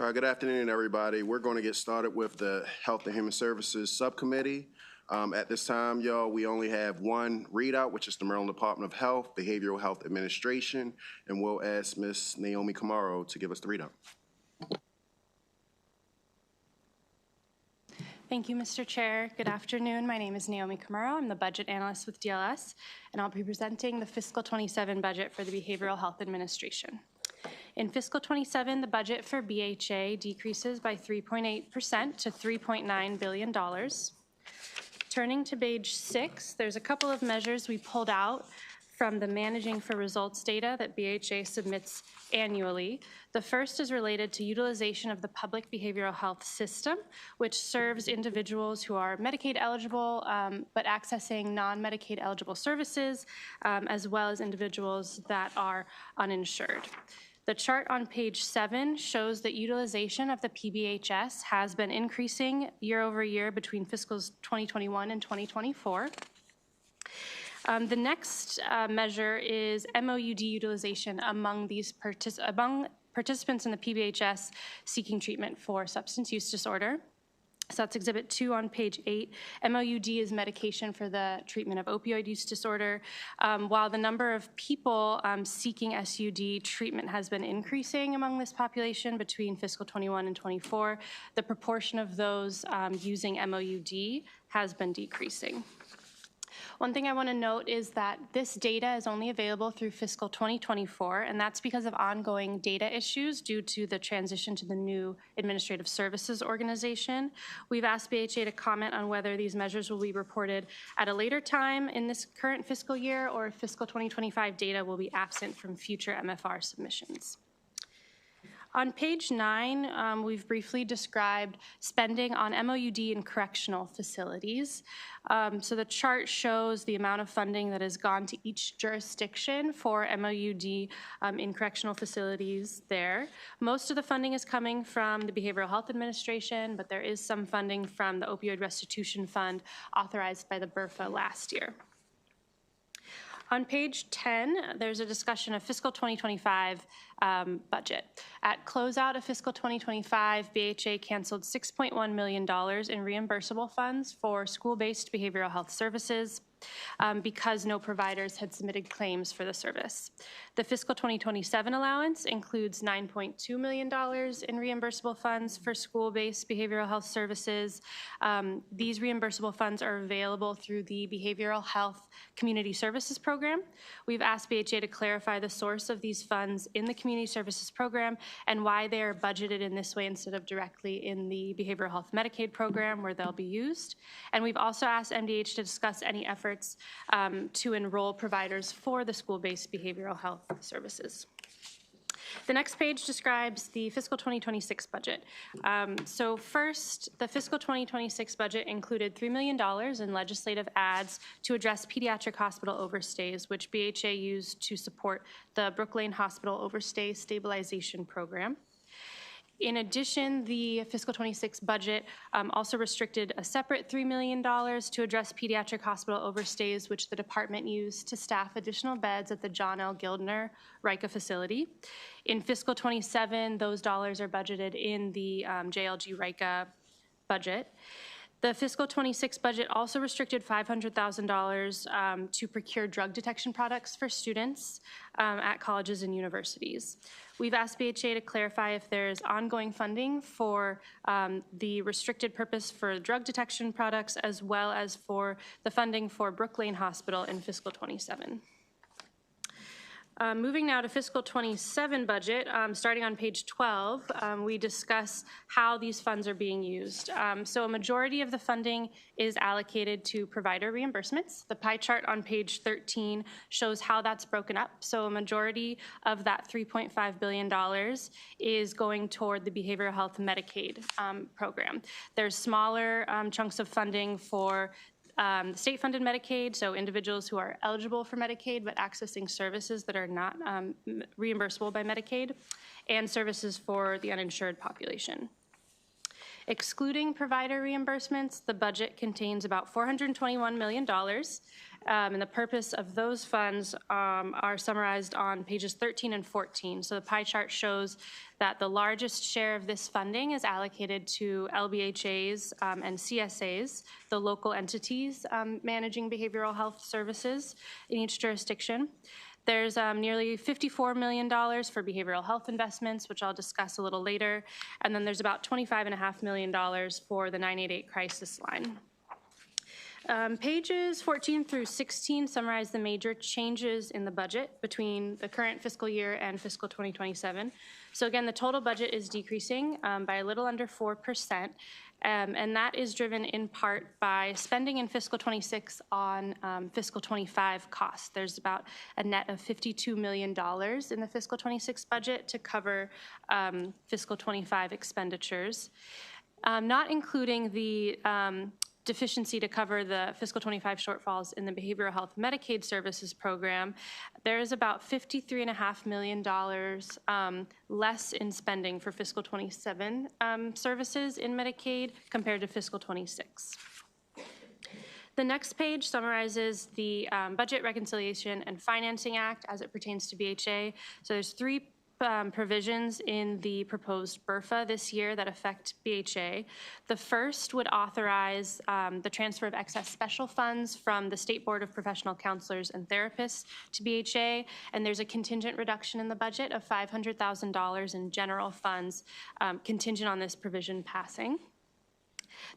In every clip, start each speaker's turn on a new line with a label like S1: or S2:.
S1: All right, good afternoon, everybody. We're going to get started with the Health and Human Services Subcommittee. At this time, y'all, we only have one readout, which is the Maryland Department of Health, Behavioral Health Administration, and we'll ask Ms. Naomi Camaro to give us the readout.
S2: Thank you, Mr. Chair. Good afternoon. My name is Naomi Camaro. I'm the budget analyst with DLS, and I'll be presenting the fiscal 27 budget for the Behavioral Health Administration. In fiscal 27, the budget for BHA decreases by 3.8% to $3.9 billion. Turning to page 6, there's a couple of measures we pulled out from the Managing for Results data that BHA submits annually. The first is related to utilization of the public behavioral health system, which serves individuals who are Medicaid eligible but accessing non-Medicaid eligible services, as well as individuals that are uninsured. The chart on page 7 shows that utilization of the PBHS has been increasing year over year between fiscals 2021 and 2024. The next measure is MOUD utilization among these participants in the PBHS seeking treatment for substance use disorder. So that's Exhibit 2 on page 8. MOUD is medication for the treatment of opioid use disorder. While the number of people seeking SUD treatment has been increasing among this population between fiscal 21 and 24, the proportion of those using MOUD has been decreasing. One thing I want to note is that this data is only available through fiscal 2024, and that's because of ongoing data issues due to the transition to the new Administrative Services Organization. We've asked BHA to comment on whether these measures will be reported at a later time in this current fiscal year, or if fiscal 2025 data will be absent from future MFR submissions. On page 9, we've briefly described spending on MOUD in correctional facilities. So the chart shows the amount of funding that has gone to each jurisdiction for MOUD in correctional facilities there. Most of the funding is coming from the Behavioral Health Administration, but there is some funding from the Opioid Restitution Fund authorized by the BRFA last year. On page 10, there's a discussion of fiscal 2025 budget. At closeout of fiscal 2025, BHA canceled $6.1 million in reimbursable funds for school-based behavioral health services because no providers had submitted claims for the service. The fiscal 2027 allowance includes $9.2 million in reimbursable funds for school-based behavioral health services. These reimbursable funds are available through the Behavioral Health Community Services Program. We've asked BHA to clarify the source of these funds in the Community Services Program and why they are budgeted in this way instead of directly in the Behavioral Health Medicaid program where they'll be used. And we've also asked MDH to discuss any efforts to enroll providers for the school-based behavioral health services. The next page describes the fiscal 2026 budget. So first, the fiscal 2026 budget included $3 million in legislative adds to address pediatric hospital overstays, which BHA used to support the Brook Lane Hospital Overstay Stabilization Program. In addition, the fiscal 26 budget also restricted a separate $3 million to address pediatric hospital overstays, which the department used to staff additional beds at the John L. Gildner RICA facility. In fiscal 27, those dollars are budgeted in the JLG RICA budget. The fiscal 26 budget also restricted $500,000 to procure drug detection products for students at colleges and universities. We've asked BHA to clarify if there's ongoing funding for the restricted purpose for drug detection products, as well as for the funding for Brook Lane Hospital in fiscal 27. Moving now to fiscal 27 budget, starting on page 12, we discuss how these funds are being used. So a majority of the funding is allocated to provider reimbursements. The pie chart on page 13 shows how that's broken up. So a majority of that $3.5 billion is going toward the Behavioral Health Medicaid program. There's smaller chunks of funding for state-funded Medicaid, so individuals who are eligible for Medicaid but accessing services that are not reimbursable by Medicaid, and services for the uninsured population. Excluding provider reimbursements, the budget contains about $421 million, And the purpose of those funds are summarized on pages 13 and 14. So the pie chart shows that the largest share of this funding is allocated to LBHAs and CSAs, the local entities managing behavioral health services in each jurisdiction. There's nearly $54 million for behavioral health investments, which I'll discuss a little later. And then there's about $25.5 million for the 988 crisis line. Pages 14 through 16 summarize the major changes in the budget between the current fiscal year and fiscal 2027. So again, the total budget is decreasing by a little under 4%. And that is driven in part by spending in fiscal 26 on fiscal 25 costs. There's about a net of $52 million in the fiscal 26 budget to cover fiscal 25 expenditures, not including the deficiency to cover the fiscal 25 shortfalls in the Behavioral Health Medicaid Services Program. There is about $53.5 million less in spending for fiscal 27 services in Medicaid compared to fiscal 26. The next page summarizes the Budget Reconciliation and Financing Act as it pertains to BHA. So there's three provisions in the proposed BRFA this year that affect BHA. The first would authorize the transfer of excess special funds from the State Board of Professional Counselors and Therapists to BHA, and there's a contingent reduction in the budget of $500,000 in general funds contingent on this provision passing.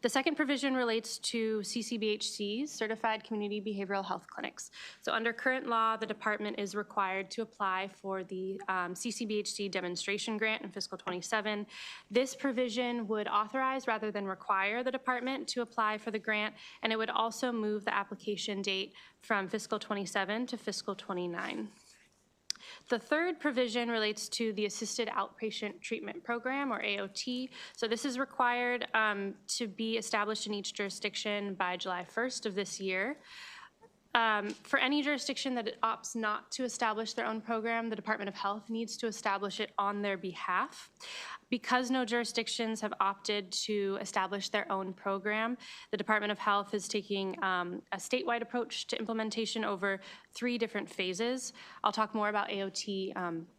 S2: The second provision relates to CCBHCs, Certified Community Behavioral Health Clinics. So under current law, the department is required to apply for the CCBHC demonstration grant in fiscal 27. This provision would authorize rather than require the department to apply for the grant, and it would also move the application date from fiscal 27 to fiscal 29. The third provision relates to the Assisted Outpatient Treatment Program, or AOT. So this is required to be established in each jurisdiction by July 1st of this year. For any jurisdiction that opts not to establish their own program, the Department of Health needs to establish it on their behalf. Because no jurisdictions have opted to establish their own program, the Department of Health is taking a statewide approach to implementation over 3 different phases. I'll talk more about AOT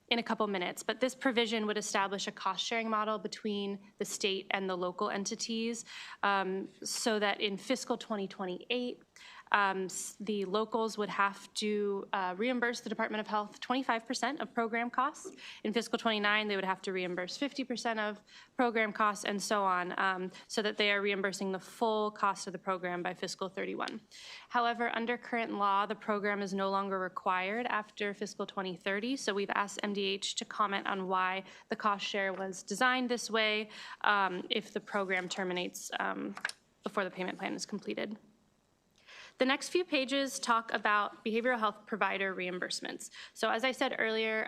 S2: in a couple minutes, but this provision would establish a cost-sharing model between the state and the local entities so that in fiscal 2028, the locals would have to reimburse the Department of Health 25% of program costs. In fiscal 29, they would have to reimburse 50% of program costs and so on, so that they are reimbursing the full cost of the program by fiscal 31. However, under current law, the program is no longer required after fiscal 2030, so we've asked MDH to comment on why the cost share was designed this way if the program terminates before the payment plan is completed. The next few pages talk about behavioral health provider reimbursements. So as I said earlier,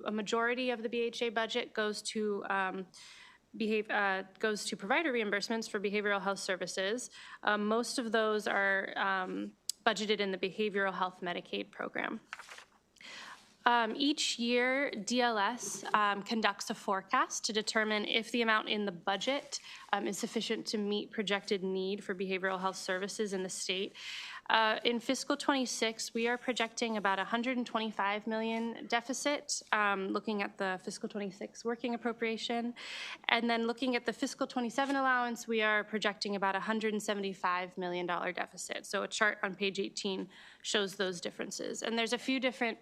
S2: a majority of the BHA budget goes to provider reimbursements for behavioral health services. Most of those are budgeted in the Behavioral Health Medicaid program. Each year, DLS conducts a forecast to determine if the amount in the budget is sufficient to meet projected need for behavioral health services in the state. In fiscal 26, we are projecting about $125 million deficit, looking at the fiscal 26 working appropriation. And then looking at the fiscal 27 allowance, we are projecting about $175 million deficit. So a chart on page 18 shows those differences. And there's a few different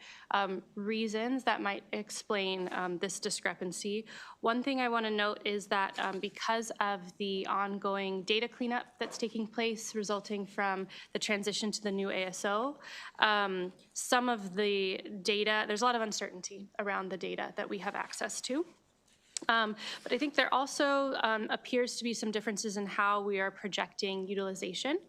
S2: reasons that might explain this discrepancy. One thing I want to note is that because of the ongoing data cleanup that's taking place resulting from the transition to the new ASO, some of the data, there's a lot of uncertainty around the data that we have access to. But I think there also appears to be some differences in how we are projecting utilization.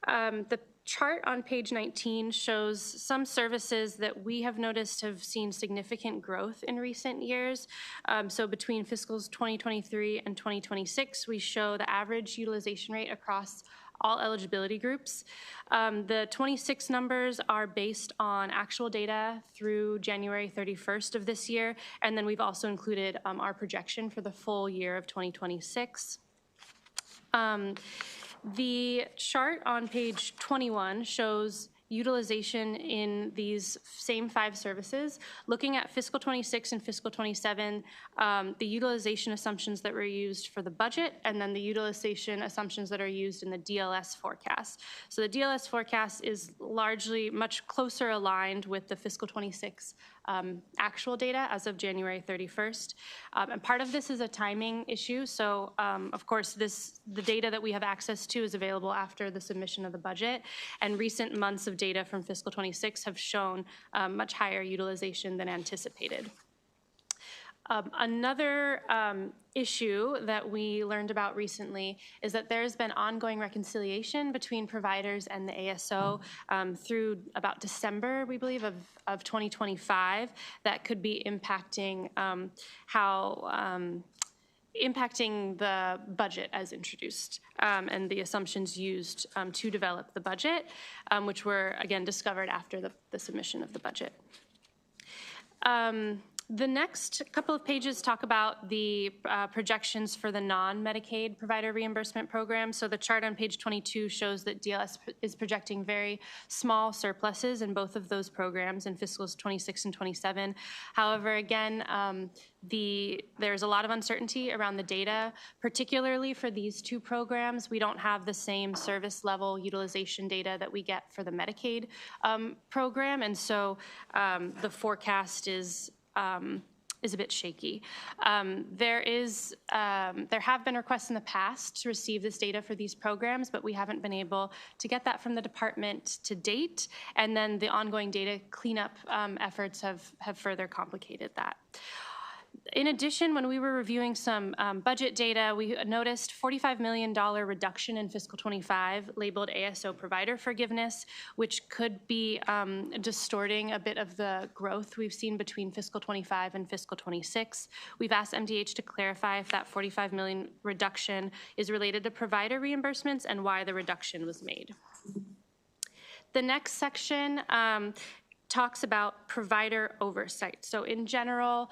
S2: The chart on page 19 shows some services that we have noticed have seen significant growth in recent years. So between fiscals 2023 and 2026, we show the average utilization rate across all eligibility groups. The 26 numbers are based on actual data through January 31st of this year, and then we've also included our projection for the full year of 2026. The chart on page 21 shows utilization in these same 5 services, looking at fiscal 26 and fiscal 27, the utilization assumptions that were used for the budget, and then the utilization assumptions that are used in the DLS forecast. So the DLS forecast is largely much closer aligned with the fiscal 26 actual data as of January 31st. And part of this is a timing issue. So of course, the data that we have access to is available after the submission of the budget. And recent months of data from fiscal 26 have shown much higher utilization than anticipated. Another issue that we learned about recently is that there's been ongoing reconciliation between providers and the ASO through about December, we believe, of 2025 that could be impacting impacting the budget as introduced and the assumptions used to develop the budget, which were, again, discovered after the submission of the budget. The next couple of pages talk about the projections for the non-Medicaid provider reimbursement program. So the chart on page 22 shows that DLS is projecting very small surpluses in both of those programs in fiscals 26 and 27. However, again, there's a lot of uncertainty around the data, particularly for these 2 programs. We don't have the same service level utilization data that we get for the Medicaid program, and so the forecast is a bit shaky. There have been requests in the past to receive this data for these programs, but we haven't been able to get that from the department to date, and then the ongoing data cleanup efforts have further complicated that. In addition, when we were reviewing some budget data, we noticed $45 million reduction in fiscal 25 labeled ASO provider forgiveness, which could be distorting a bit of the growth we've seen between fiscal 25 and fiscal 26. We've asked MDH to clarify if that $45 million reduction is related to provider reimbursements and why the reduction was made. The next section talks about provider oversight. So in general,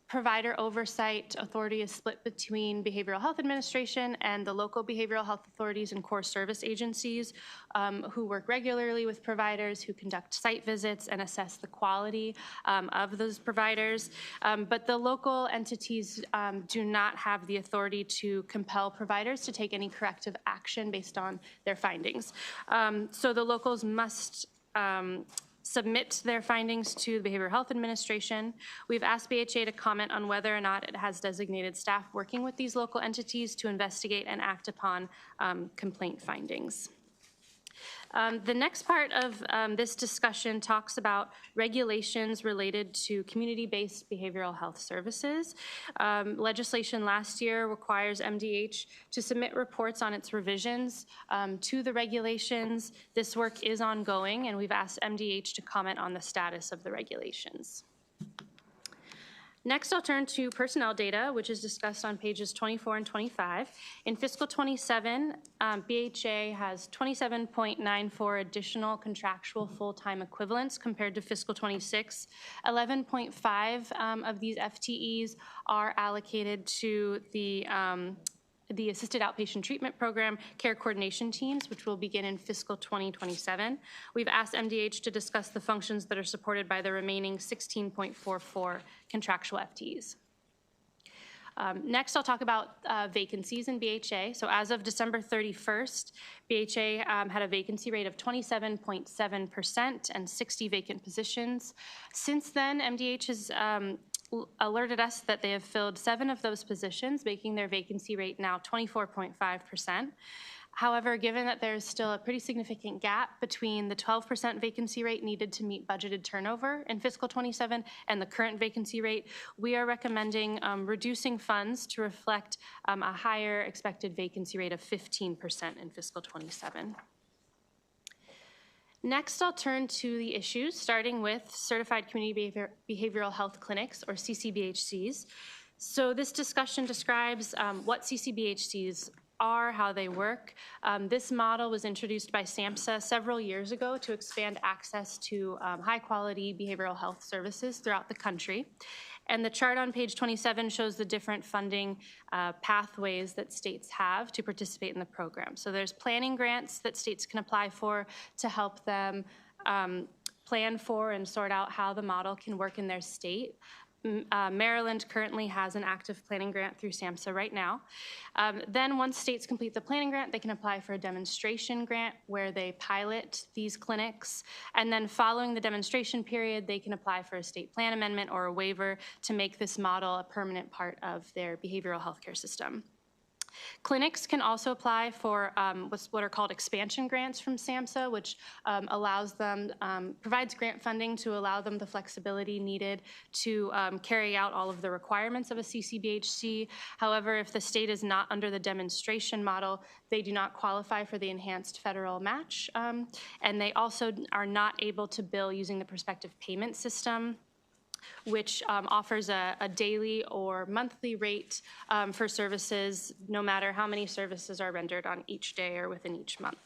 S2: provider oversight authority is split between Behavioral Health Administration and the local behavioral health authorities and core service agencies who work regularly with providers, who conduct site visits and assess the quality of those providers. But the local entities do not have the authority to compel providers to take any corrective action based on their findings. So the locals must submit their findings to the Behavioral Health Administration. We've asked BHA to comment on whether or not it has designated staff working with these local entities to investigate and act upon complaint findings. The next part of this discussion talks about regulations related to community-based behavioral health services. Legislation last year requires MDH to submit reports on its revisions to the regulations. This work is ongoing, and we've asked MDH to comment on the status of the regulations. Next, I'll turn to personnel data, which is discussed on pages 24 and 25. In fiscal 27, BHA has 27.94 additional contractual full-time equivalents compared to fiscal 26. 11.5 of these FTEs are allocated to the Assisted Outpatient Treatment Program care coordination teams, which will begin in fiscal 2027. We've asked MDH to discuss the functions that are supported by the remaining 16.44 contractual FTEs. Next, I'll talk about vacancies in BHA. So as of December 31st, BHA had a vacancy rate of 27.7% and 60 vacant positions. Since then, MDH has alerted us that they have filled 7 of those positions, making their vacancy rate now 24.5%. However, given that there's still a pretty significant gap between the 12% vacancy rate needed to meet budgeted turnover in fiscal 27 and the current vacancy rate, we are recommending reducing funds to reflect a higher expected vacancy rate of 15% in fiscal 27. Next, I'll turn to the issues, starting with Certified Community Behavioral Health Clinics, or CCBHCs. So this discussion describes what CCBHCs are, how they work. This model was introduced by SAMHSA several years ago to expand access to high-quality behavioral health services throughout the country. And the chart on page 27 shows the different funding pathways that states have to participate in the program. So there's planning grants that states can apply for to help them plan for and sort out how the model can work in their state. Maryland currently has an active planning grant through SAMHSA right now. Then once states complete the planning grant, they can apply for a demonstration grant where they pilot these clinics. And then following the demonstration period, they can apply for a state plan amendment or a waiver to make this model a permanent part of their behavioral health care system. Clinics can also apply for what are called expansion grants from SAMHSA, which provides grant funding to allow them the flexibility needed to carry out all of the requirements of a CCBHC. However, if the state is not under the demonstration model, they do not qualify for the enhanced federal match, and they also are not able to bill using the prospective payment system, which offers a daily or monthly rate for services, no matter how many services are rendered on each day or within each month.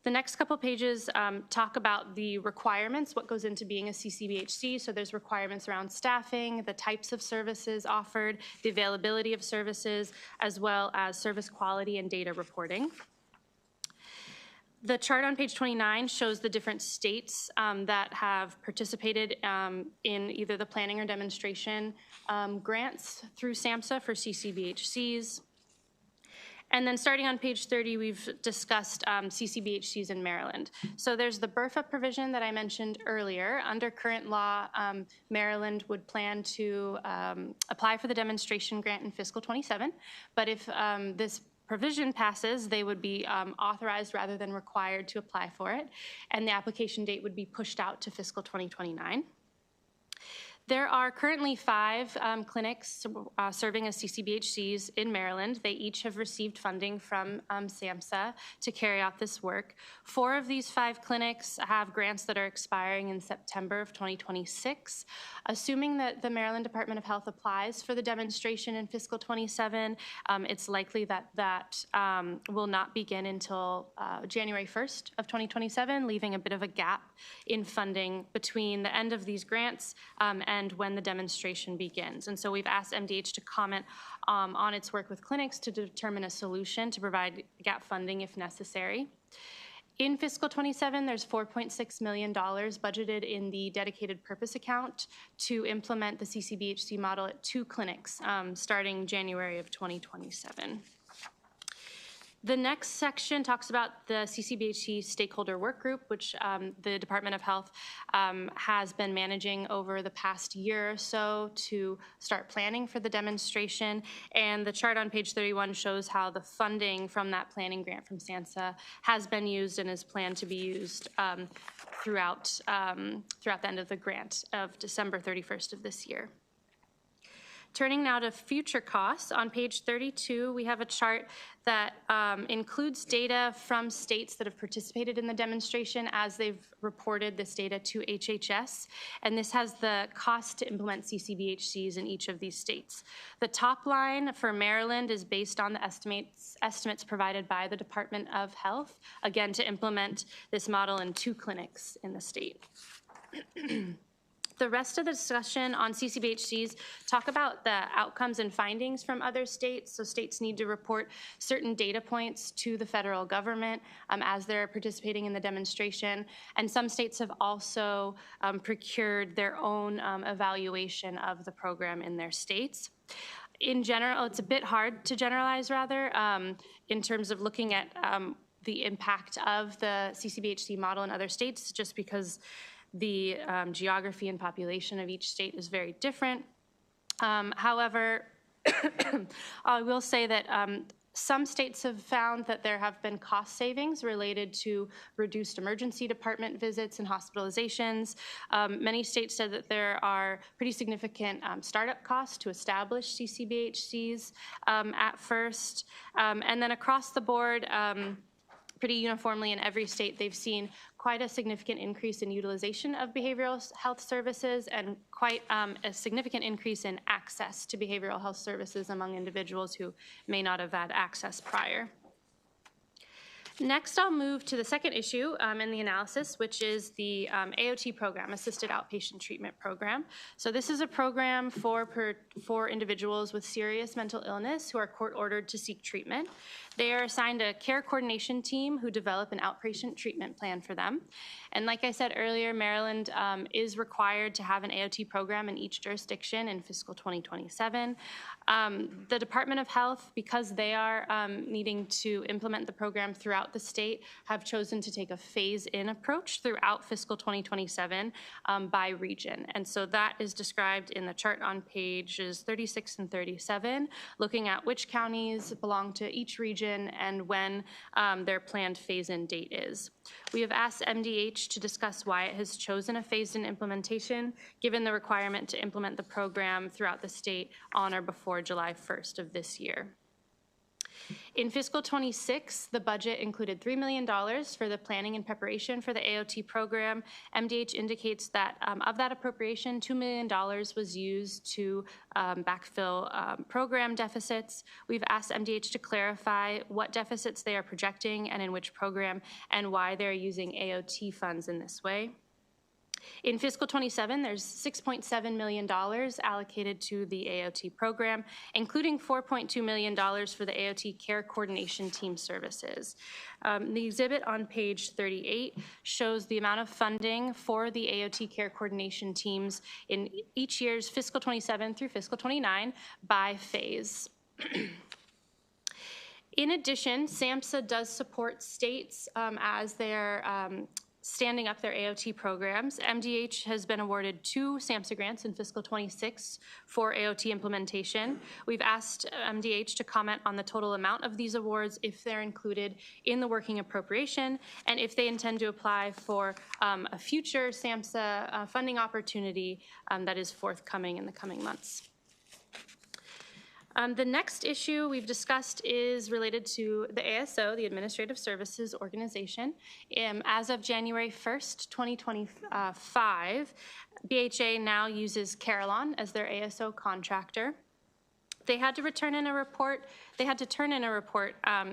S2: The next couple pages talk about the requirements, what goes into being a CCBHC. So there's requirements around staffing, the types of services offered, the availability of services, as well as service quality and data reporting. The chart on page 29 shows the different states that have participated in either the planning or demonstration grants through SAMHSA for CCBHCs. And then starting on page 30, we've discussed CCBHCs in Maryland. So there's the BRFA provision that I mentioned earlier. Under current law, Maryland would plan to apply for the demonstration grant in fiscal 27. But if this provision passes, they would be authorized rather than required to apply for it, and the application date would be pushed out to fiscal 2029. There are currently 5 clinics serving as CCBHCs in Maryland. They each have received funding from SAMHSA to carry out this work. 4 of these 5 clinics have grants that are expiring in September of 2026. Assuming that the Maryland Department of Health applies for the demonstration in fiscal 27, it's likely that that will not begin until January 1st of 2027, leaving a bit of a gap in funding between the end of these grants and when the demonstration begins. And so we've asked MDH to comment on its work with clinics to determine a solution to provide gap funding if necessary. In fiscal 27, there's $4.6 million budgeted in the dedicated purpose account to implement the CCBHC model at 2 clinics starting January of 2027. The next section talks about the CCBHC stakeholder work group, which the Department of Health has been managing over the past year or so to start planning for the demonstration. And the chart on page 31 shows how the funding from that planning grant from SAMHSA has been used and is planned to be used throughout the end of the grant of December 31st of this year. Turning now to future costs, on page 32, we have a chart that includes data from states that have participated in the demonstration as they've reported this data to HHS, and this has the cost to implement CCBHCs in each of these states. The top line for Maryland is based on the estimates provided by the Department of Health, again, to implement this model in 2 clinics in the state. The rest of the discussion on CCBHCs talk about the outcomes and findings from other states. So states need to report certain data points to the federal government as they're participating in the demonstration. And some states have also procured their own evaluation of the program in their states. In general, it's a bit hard to generalize, rather, in terms of looking at the impact of the CCBHC model in other states, just because the geography and population of each state is very different. However, I will say that some states have found that there have been cost savings related to reduced emergency department visits and hospitalizations. Many states said that there are pretty significant startup costs to establish CCBHCs at first. And then across the board, pretty uniformly in every state, they've seen quite a significant increase in utilization of behavioral health services and quite a significant increase in access to behavioral health services among individuals who may not have had access prior. Next, I'll move to the second issue in the analysis, which is the AOT program, Assisted Outpatient Treatment Program. So this is a program for individuals with serious mental illness who are court-ordered to seek treatment. They are assigned a care coordination team who develop an outpatient treatment plan for them. And like I said earlier, Maryland is required to have an AOT program in each jurisdiction in fiscal 2027. The Department of Health, because they are needing to implement the program throughout the state, have chosen to take a phase-in approach throughout fiscal 2027 by region. And so that is described in the chart on pages 36 and 37, looking at which counties belong to each region and when their planned phase-in date is. We have asked MDH to discuss why it has chosen a phased-in implementation, given the requirement to implement the program throughout the state on or before July 1st of this year. In fiscal 26, the budget included $3 million for the planning and preparation for the AOT program. MDH indicates that of that appropriation, $2 million was used to backfill program deficits. We've asked MDH to clarify what deficits they are projecting and in which program and why they're using AOT funds in this way. In fiscal 27, there's $6.7 million allocated to the AOT program, including $4.2 million for the AOT care coordination team services. The exhibit on page 38 shows the amount of funding for the AOT care coordination teams in each year's fiscal 27 through fiscal 29 by phase. In addition, SAMHSA does support states as they're standing up their AOT programs. MDH has been awarded 2 SAMHSA grants in fiscal 26 for AOT implementation. We've asked MDH to comment on the total amount of these awards, if they're included in the working appropriation, and if they intend to apply for a future SAMHSA funding opportunity that is forthcoming in the coming months. The next issue we've discussed is related to the ASO, the Administrative Services Organization. As of January 1st, 2025, BHA now uses Carillon as their ASO contractor. They had to turn in a report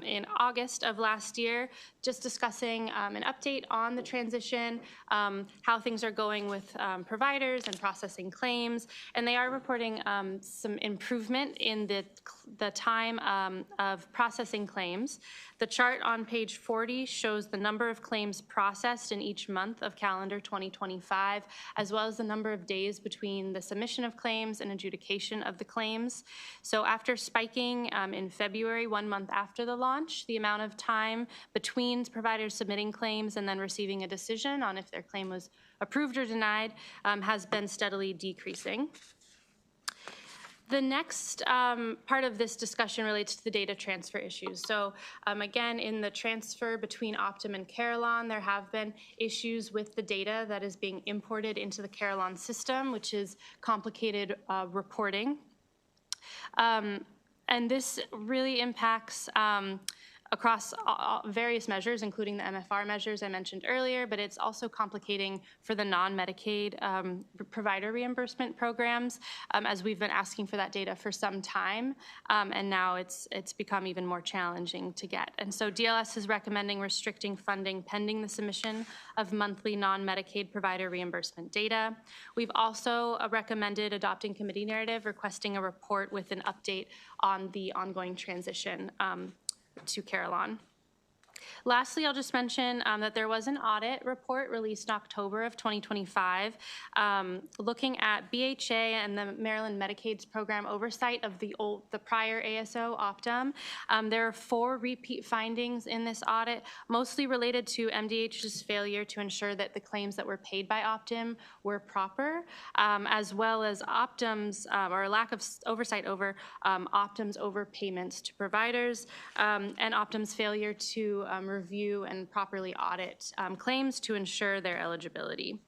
S2: in August of last year, just discussing an update on the transition, how things are going with providers and processing claims, and they are reporting some improvement in the time of processing claims. The chart on page 40 shows the number of claims processed in each month of calendar 2025, as well as the number of days between the submission of claims and adjudication of the claims. So after spiking in February, 1 month after the launch, the amount of time between providers submitting claims and then receiving a decision on if their claim was approved or denied has been steadily decreasing. The next part of this discussion relates to the data transfer issues. So again, in the transfer between Optum and Carillon, there have been issues with the data that is being imported into the Carillon system, which is complicated reporting. And this really impacts across various measures, including the MFR measures I mentioned earlier, but it's also complicating for the non-Medicaid provider reimbursement programs, as we've been asking for that data for some time, and now it's become even more challenging to get. And so DLS is recommending restricting funding pending the submission of monthly non-Medicaid provider reimbursement data. We've also recommended adopting committee narrative, requesting a report with an update on the ongoing transition to Carillon. Lastly, I'll just mention that there was an audit report released in October of 2025 looking at BHA and the Maryland Medicaid's program oversight of the prior ASO, Optum. There are 4 repeat findings in this audit, mostly related to MDH's failure to ensure that the claims that were paid by Optum were proper, as well as Optum's, or lack of oversight over Optum's overpayments to providers, and Optum's failure to review and properly audit claims to ensure their eligibility.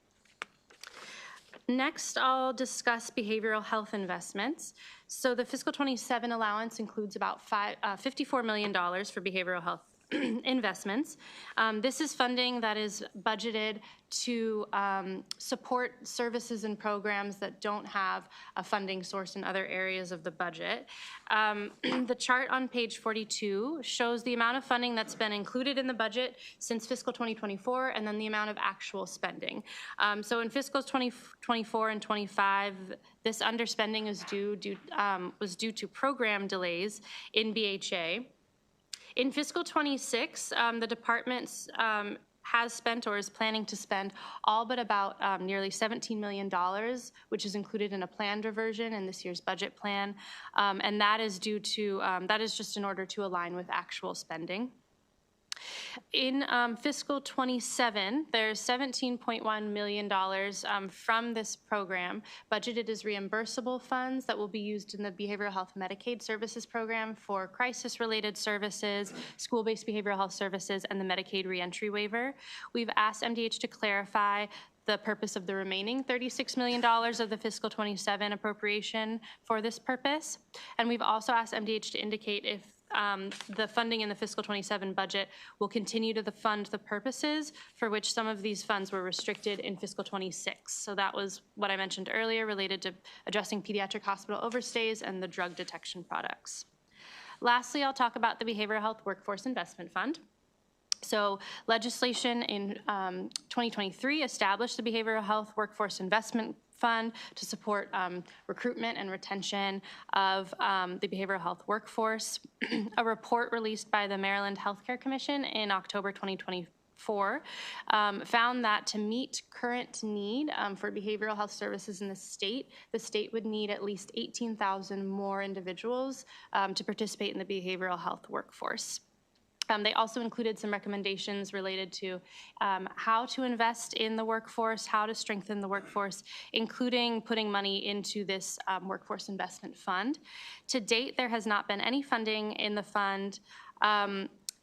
S2: Next, I'll discuss behavioral health investments. So the fiscal 27 allowance includes about $54 million for behavioral health investments. This is funding that is budgeted to support services and programs that don't have a funding source in other areas of the budget. The chart on page 42 shows the amount of funding that's been included in the budget since fiscal 2024, and then the amount of actual spending. So in fiscal 2024 and 25, this underspending was due to program delays in BHA. In fiscal 26, the department has spent or is planning to spend all but about nearly $17 million, which is included in a planned reversion in this year's budget plan. And that is due to, that is just in order to align with actual spending. In fiscal 27, there's $17.1 million from this program budgeted as reimbursable funds that will be used in the Behavioral Health Medicaid Services Program for crisis-related services, school-based behavioral health services, and the Medicaid reentry waiver. We've asked MDH to clarify the purpose of the remaining $36 million of the fiscal 27 appropriation for this purpose. And we've also asked MDH to indicate if the funding in the fiscal 27 budget will continue to fund the purposes for which some of these funds were restricted in fiscal 26. So that was what I mentioned earlier related to addressing pediatric hospital overstays and the drug detection products. Lastly, I'll talk about the Behavioral Health Workforce Investment Fund. So legislation in 2023 established the Behavioral Health Workforce Investment Fund to support recruitment and retention of the behavioral health workforce. A report released by the Maryland Healthcare Commission in October 2024 found that to meet current need for behavioral health services in the state would need at least 18,000 more individuals to participate in the behavioral health workforce. They also included some recommendations related to how to invest in the workforce, how to strengthen the workforce, including putting money into this workforce investment fund. To date, there has not been any funding in the fund.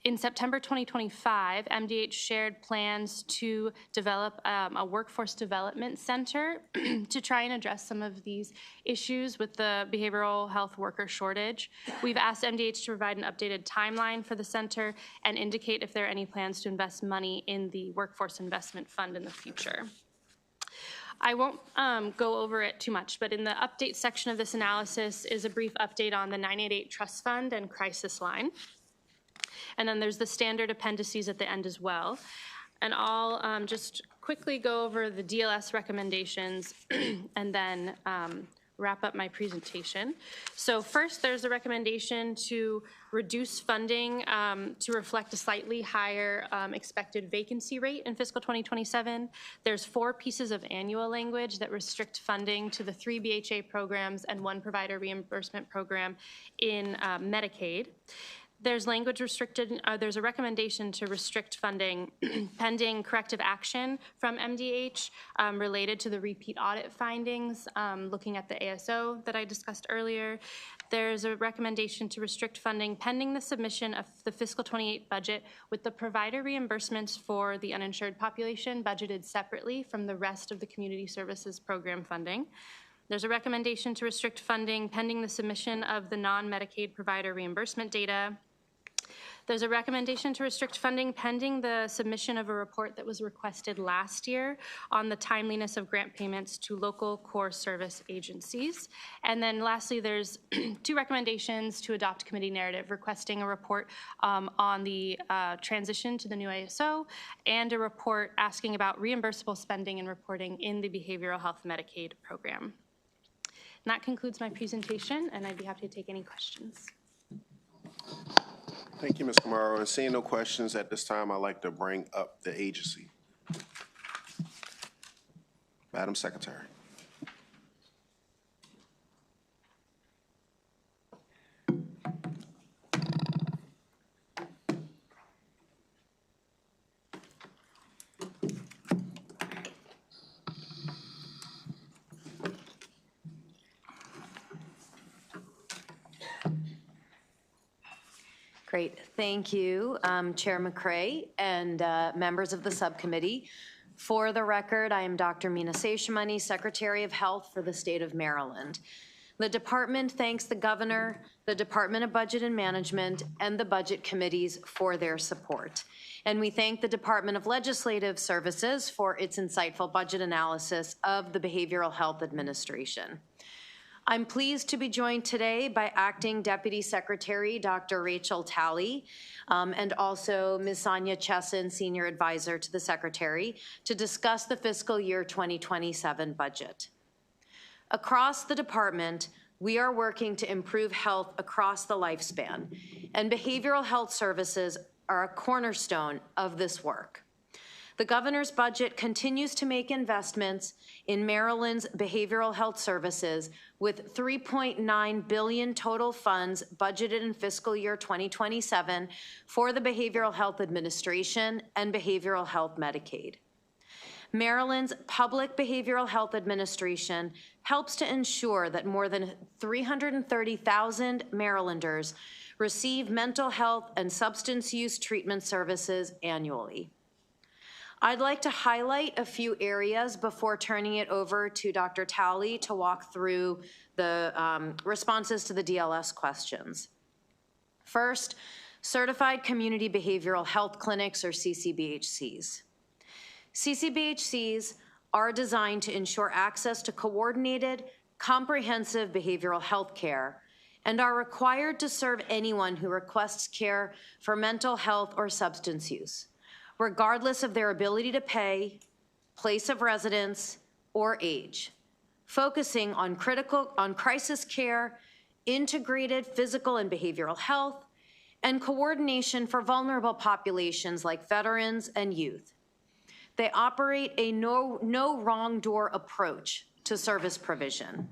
S2: In September 2025, MDH shared plans to develop a workforce development center to try and address some of these issues with the behavioral health worker shortage. We've asked MDH to provide an updated timeline for the center and indicate if there are any plans to invest money in the workforce investment fund in the future. I won't go over it too much, but in the update section of this analysis is a brief update on the 988 Trust Fund and Crisis Line. And then there's the standard appendices at the end as well. And I'll just quickly go over the DLS recommendations and then wrap up my presentation. So first, there's a recommendation to reduce funding to reflect a slightly higher expected vacancy rate in fiscal 2027. There's 4 pieces of annual language that restrict funding to the 3 BHA programs and 1 provider reimbursement program in Medicaid. There's language restricted, there's a recommendation to restrict funding pending corrective action from MDH related to the repeat audit findings, looking at the ASO that I discussed earlier. There's a recommendation to restrict funding pending the submission of the fiscal 28 budget with the provider reimbursements for the uninsured population budgeted separately from the rest of the community services program funding. There's a recommendation to restrict funding pending the submission of the non-Medicaid provider reimbursement data. There's a recommendation to restrict funding pending the submission of a report that was requested last year on the timeliness of grant payments to local core service agencies. And then lastly, there's 2 recommendations to adopt committee narrative, requesting a report on the transition to the new ASO and a report asking about reimbursable spending and reporting in the behavioral health Medicaid program. And that concludes my presentation, and I'd be happy to take any questions.
S1: Thank you, Ms. Camaro. And seeing no questions at this time, I'd like to bring up the agency. Madam Secretary.
S3: Great, thank you, Chair McCray and members of the subcommittee. For the record, I am Dr. Meena Seshmani, Secretary of Health for the state of Maryland. The department thanks the governor, the Department of Budget and Management, and the budget committees for their support. And we thank the Department of Legislative Services for its insightful budget analysis of the Behavioral Health Administration. I'm pleased to be joined today by Acting Deputy Secretary Dr. Rachel Talley and also Ms. Sonia Chesson, Senior Advisor to the Secretary, to discuss the fiscal year 2027 budget. Across the department, we are working to improve health across the lifespan, and behavioral health services are a cornerstone of this work. The governor's budget continues to make investments in Maryland's behavioral health services with $3.9 billion total funds budgeted in fiscal year 2027 for the Behavioral Health Administration and Behavioral Health Medicaid. Maryland's Public Behavioral Health Administration helps to ensure that more than 330,000 Marylanders receive mental health and substance use treatment services annually. I'd like to highlight a few areas before turning it over to Dr. Talley to walk through the responses to the DLS questions. First, Certified Community Behavioral Health Clinics, or CCBHCs. CCBHCs are designed to ensure access to coordinated, comprehensive behavioral health care and are required to serve anyone who requests care for mental health or substance use, regardless of their ability to pay, place of residence, or age, focusing on crisis care, integrated physical and behavioral health, and coordination for vulnerable populations like veterans and youth. They operate a no wrong door approach to service provision.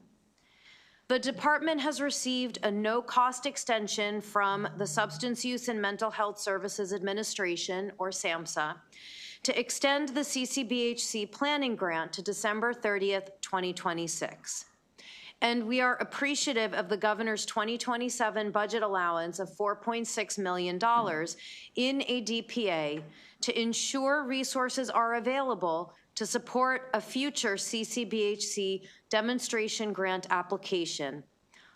S3: The department has received a no-cost extension from the Substance Use and Mental Health Services Administration, or SAMHSA, to extend the CCBHC planning grant to December 30th, 2026. And we are appreciative of the governor's 2027 budget allowance of $4.6 million in a DPA to ensure resources are available to support a future CCBHC demonstration grant application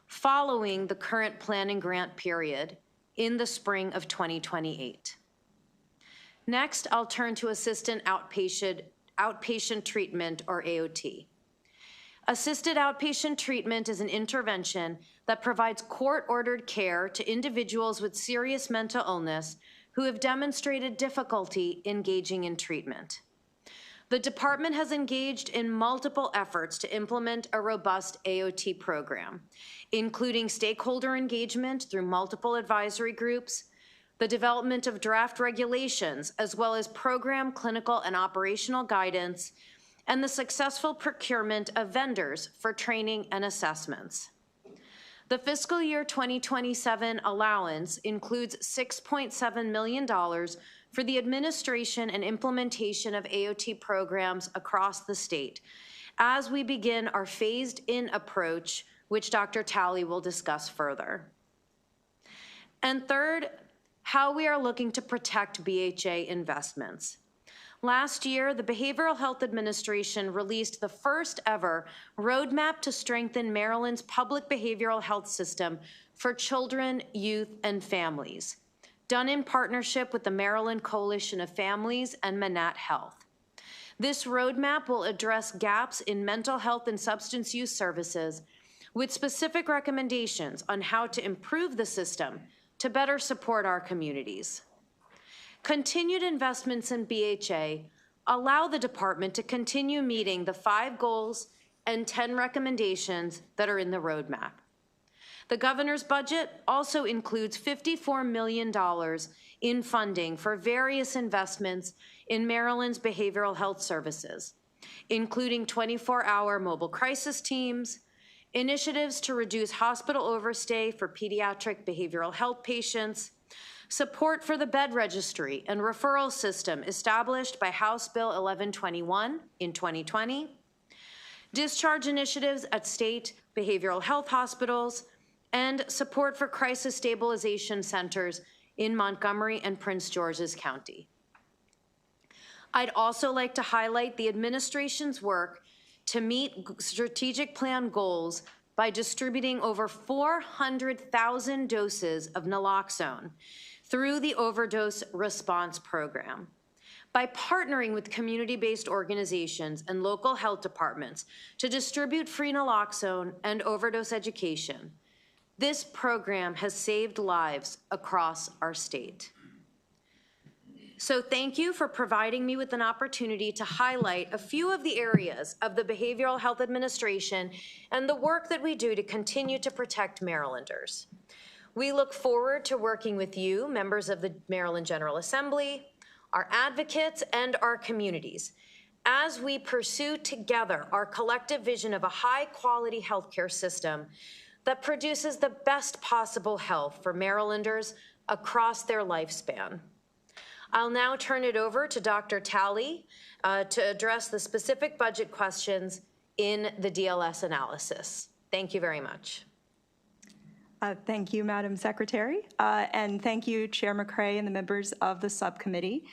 S3: following the current planning grant period in the spring of 2028. Next, I'll turn to assisted outpatient treatment, or AOT. Assisted outpatient treatment is an intervention that provides court-ordered care to individuals with serious mental illness who have demonstrated difficulty engaging in treatment. The department has engaged in multiple efforts to implement a robust AOT program, including stakeholder engagement through multiple advisory groups, the development of draft regulations, as well as program, clinical, and operational guidance, and the successful procurement of vendors for training and assessments. The fiscal year 2027 allowance includes $6.7 million for the administration and implementation of AOT programs across the state as we begin our phased-in approach, which Dr. Talley will discuss further. And third, how we are looking to protect BHA investments. Last year, the Behavioral Health Administration released the first ever roadmap to strengthen Maryland's public behavioral health system for children, youth, and families, done in partnership with the Maryland Coalition of Families and Manat Health. This roadmap will address gaps in mental health and substance use services with specific recommendations on how to improve the system to better support our communities. Continued investments in BHA allow the department to continue meeting the 5 goals and 10 recommendations that are in the roadmap. The governor's budget also includes $54 million in funding for various investments in Maryland's behavioral health services, including 24-hour mobile crisis teams, initiatives to reduce hospital overstay for pediatric behavioral health patients, support for the bed registry and referral system established by House Bill 1121 in 2020, discharge initiatives at state behavioral health hospitals, and support for crisis stabilization centers in Montgomery and Prince George's County. I'd also like to highlight the administration's work to meet strategic plan goals by distributing over 400,000 doses of naloxone through the Overdose Response Program. By partnering with community-based organizations and local health departments to distribute free naloxone and overdose education, this program has saved lives across our state. So thank you for providing me with an opportunity to highlight a few of the areas of the Behavioral Health Administration and the work that we do to continue to protect Marylanders. We look forward to working with you, members of the Maryland General Assembly, our advocates, and our communities as we pursue together our collective vision of a high-quality healthcare system that produces the best possible health for Marylanders across their lifespan. I'll now turn it over to Dr. Talley to address the specific budget questions in the DLS analysis. Thank you very much.
S4: Thank you, Madam Secretary, and thank you, Chair McCray and the members of the subcommittee.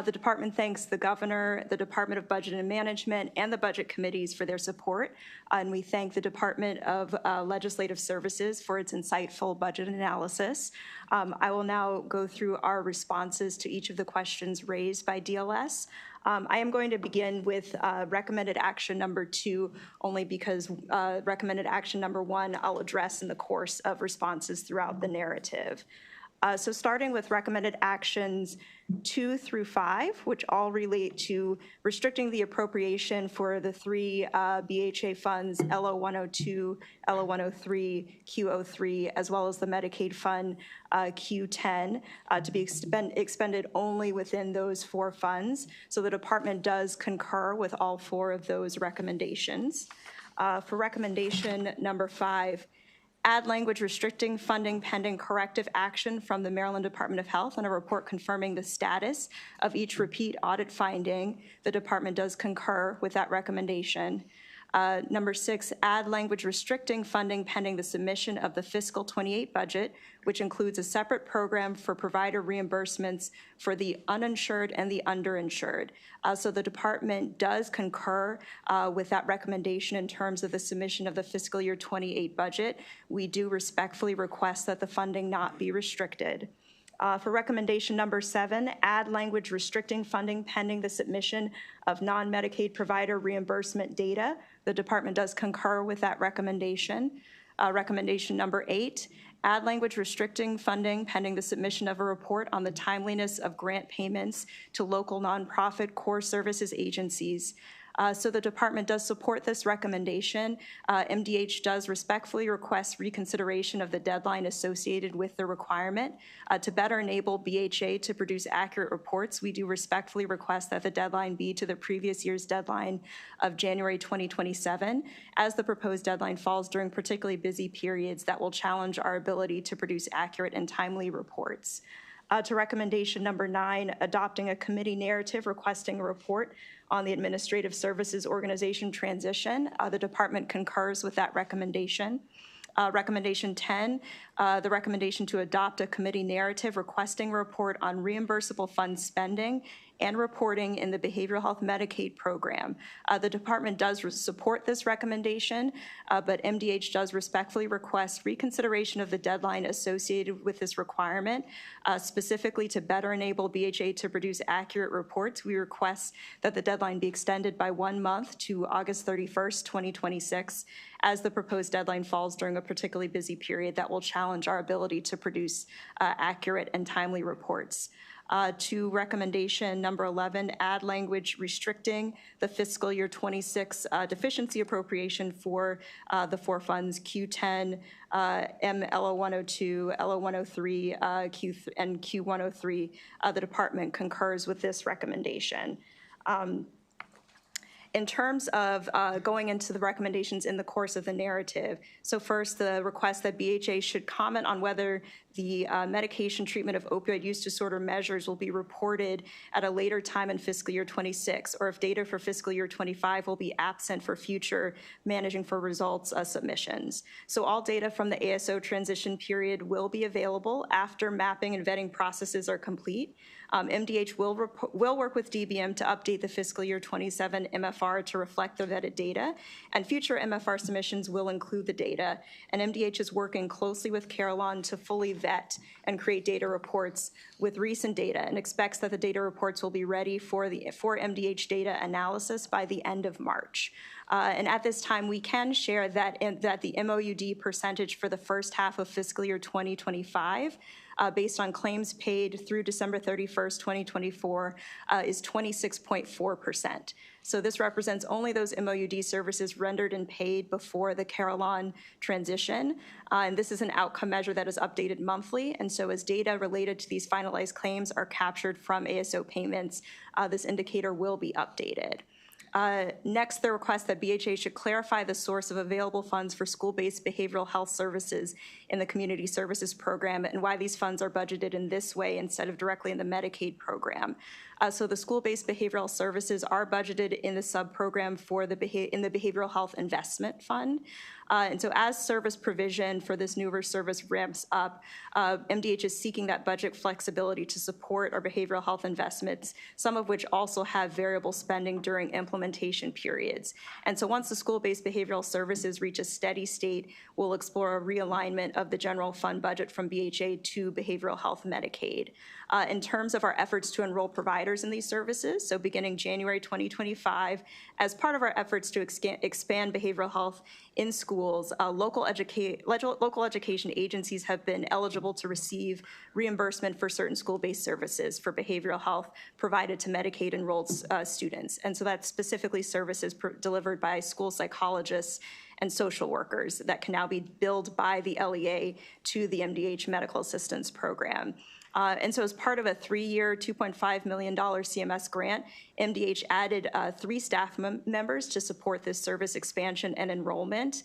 S4: The department thanks the governor, the Department of Budget and Management, and the budget committees for their support. And we thank the Department of Legislative Services for its insightful budget analysis. I will now go through our responses to each of the questions raised by DLS. I am going to begin with recommended action number 2, only because recommended action number 1 I'll address in the course of responses throughout the narrative. So starting with recommended actions 2 through 5, which all relate to restricting the appropriation for the 3 BHA funds, LO102, LO103, Q03, as well as the Medicaid fund Q10, to be expended only within those 4 funds. So the department does concur with all 4 of those recommendations. For recommendation number 5, add language restricting funding pending corrective action from the Maryland Department of Health and a report confirming the status of each repeat audit finding. The department does concur with that recommendation. Number 6, add language restricting funding pending the submission of the fiscal 28 budget, which includes a separate program for provider reimbursements for the uninsured and the underinsured. So the department does concur with that recommendation in terms of the submission of the fiscal year 28 budget. We do respectfully request that the funding not be restricted. For recommendation number 7, add language restricting funding pending the submission of non-Medicaid provider reimbursement data. The department does concur with that recommendation. Recommendation number 8, add language restricting funding pending the submission of a report on the timeliness of grant payments to local nonprofit core services agencies. So the department does support this recommendation. MDH does respectfully request reconsideration of the deadline associated with the requirement. To better enable BHA to produce accurate reports, we do respectfully request that the deadline be to the previous year's deadline of January 2027, as the proposed deadline falls during particularly busy periods that will challenge our ability to produce accurate and timely reports. To recommendation number 9, adopting a committee narrative requesting a report on the Administrative Services Organization transition. The department concurs with that recommendation. Recommendation 10, the recommendation to adopt a committee narrative requesting a report on reimbursable fund spending and reporting in the Behavioral Health Medicaid program. The department does support this recommendation, but MDH does respectfully request reconsideration of the deadline associated with this requirement. Specifically to better enable BHA to produce accurate reports, we request that the deadline be extended by 1 month to August 31st, 2026, as the proposed deadline falls during a particularly busy period that will challenge our ability to produce accurate and timely reports. To recommendation number 11, add language restricting the fiscal year 26 deficiency appropriation for the 4 funds Q10, MLO102, LO103, and Q103. The department concurs with this recommendation. In terms of going into the recommendations in the course of the narrative, so first, the request that BHA should comment on whether the medication treatment of opioid use disorder measures will be reported at a later time in fiscal year 26, or if data for fiscal year 25 will be absent for future managing for results submissions. So all data from the ASO transition period will be available after mapping and vetting processes are complete. MDH will work with DBM to update the fiscal year 27 MFR to reflect the vetted data, and future MFR submissions will include the data. And MDH is working closely with Carillon to fully vet and create data reports with recent data, and expects that the data reports will be ready for MDH data analysis by the end of March. And at this time, we can share that the MOUD percentage for the first half of fiscal year 2025, based on claims paid through December 31st, 2024, is 26.4%. So this represents only those MOUD services rendered and paid before the Carillon transition. And this is an outcome measure that is updated monthly. And so as data related to these finalized claims are captured from ASO payments, this indicator will be updated. Next, the request that BHA should clarify the source of available funds for school-based behavioral health services in the Community Services Program and why these funds are budgeted in this way instead of directly in the Medicaid program. So the school-based behavioral services are budgeted in the sub-program in the Behavioral Health Investment Fund. And so as service provision for this newer service ramps up, MDH is seeking that budget flexibility to support our behavioral health investments, some of which also have variable spending during implementation periods. And so once the school-based behavioral services reach a steady state, we'll explore a realignment of the general fund budget from BHA to behavioral health Medicaid. In terms of our efforts to enroll providers in these services, so beginning January 2025, as part of our efforts to expand behavioral health in schools, local education agencies have been eligible to receive reimbursement for certain school-based services for behavioral health provided to Medicaid-enrolled students. And so that's specifically services delivered by school psychologists and social workers that can now be billed by the LEA to the MDH Medical Assistance Program. And so as part of a 3-year, $2.5 million CMS grant, MDH added 3 staff members to support this service expansion and enrollment,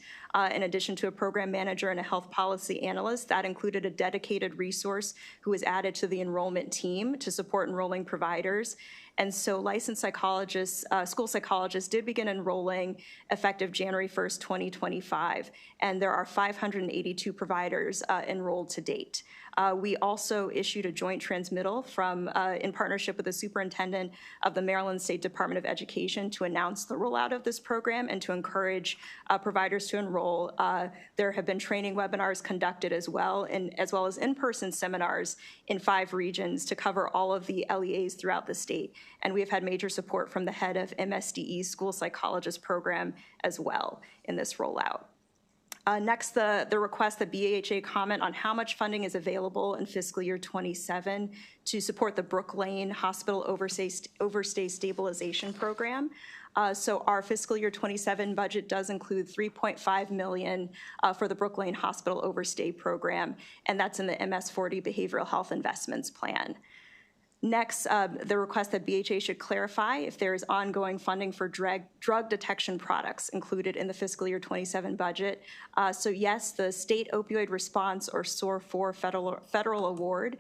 S4: in addition to a program manager and a health policy analyst. That included a dedicated resource who was added to the enrollment team to support enrolling providers. And so licensed psychologists, school psychologists did begin enrolling effective January 1st, 2025, and there are 582 providers enrolled to date. We also issued a joint transmittal in partnership with the superintendent of the Maryland State Department of Education to announce the rollout of this program and to encourage providers to enroll. There have been training webinars conducted as well as in-person seminars in 5 regions to cover all of the LEAs throughout the state. And we have had major support from the head of MSDE's school psychologist program as well in this rollout. Next, the request that BHA comment on how much funding is available in fiscal year 27 to support the Brook Lane Hospital Overstay Stabilization Program. So our fiscal year 27 budget does include $3.5 million for the Brook Lane Hospital Overstay Program, and that's in the MS40 Behavioral Health Investments Plan. Next, the request that BHA should clarify if there is ongoing funding for drug detection products included in the fiscal year 27 budget. So yes, the State Opioid Response, or SOAR-4 federal award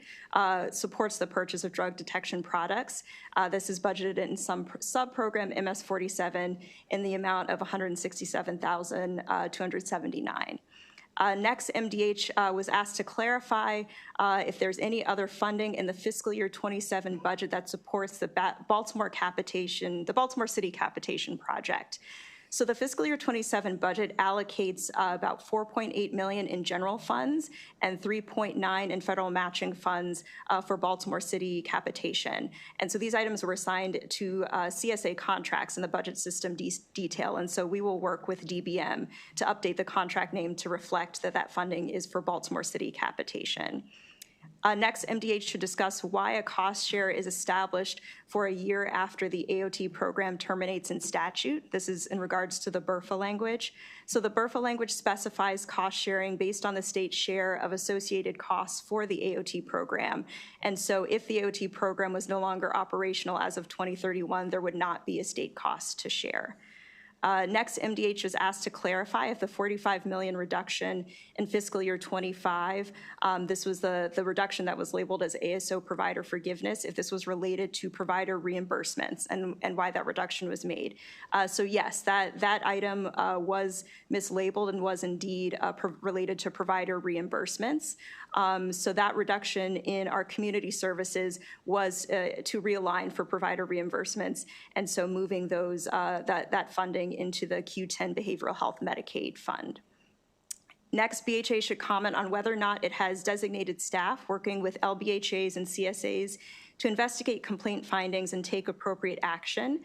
S4: supports the purchase of drug detection products. This is budgeted in some sub-program MS47 in the amount of $167,279. Next, MDH was asked to clarify if there's any other funding in the fiscal year 27 budget that supports the Baltimore City Capitation Project. So the fiscal year 27 budget allocates about $4.8 million in general funds and $3.9 in federal matching funds for Baltimore City capitation. And so these items were assigned to CSA contracts in the budget system detail. And so we will work with DBM to update the contract name to reflect that funding is for Baltimore City capitation. Next, MDH should discuss why a cost share is established for a year after the AOT program terminates in statute. This is in regards to the BRFA language. So the BRFA language specifies cost sharing based on the state's share of associated costs for the AOT program. And so if the AOT program was no longer operational as of 2031, there would not be a state cost to share. Next, MDH was asked to clarify if the $45 million reduction in fiscal year '25, this was the reduction that was labeled as ASO provider forgiveness, if this was related to provider reimbursements and why that reduction was made. So yes, that item was mislabeled and was indeed related to provider reimbursements. So that reduction in our community services was to realign for provider reimbursements, and so moving those that funding into the Q10 Behavioral Health Medicaid Fund. Next, BHA should comment on whether or not it has designated staff working with LBHAs and CSAs to investigate complaint findings and take appropriate action.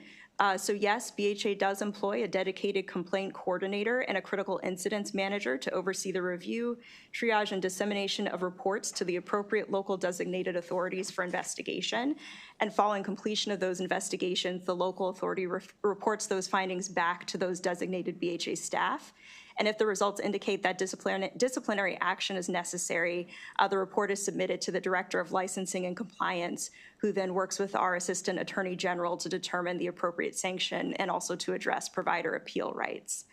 S4: So yes, BHA does employ a dedicated complaint coordinator and a critical incidents manager to oversee the review, triage, and dissemination of reports to the appropriate local designated authorities for investigation. And following completion of those investigations, the local authority reports those findings back to those designated BHA staff. And if the results indicate that disciplinary action is necessary, the report is submitted to the Director of Licensing and Compliance, who then works with our Assistant Attorney General to determine the appropriate sanction and also to address provider appeal rights.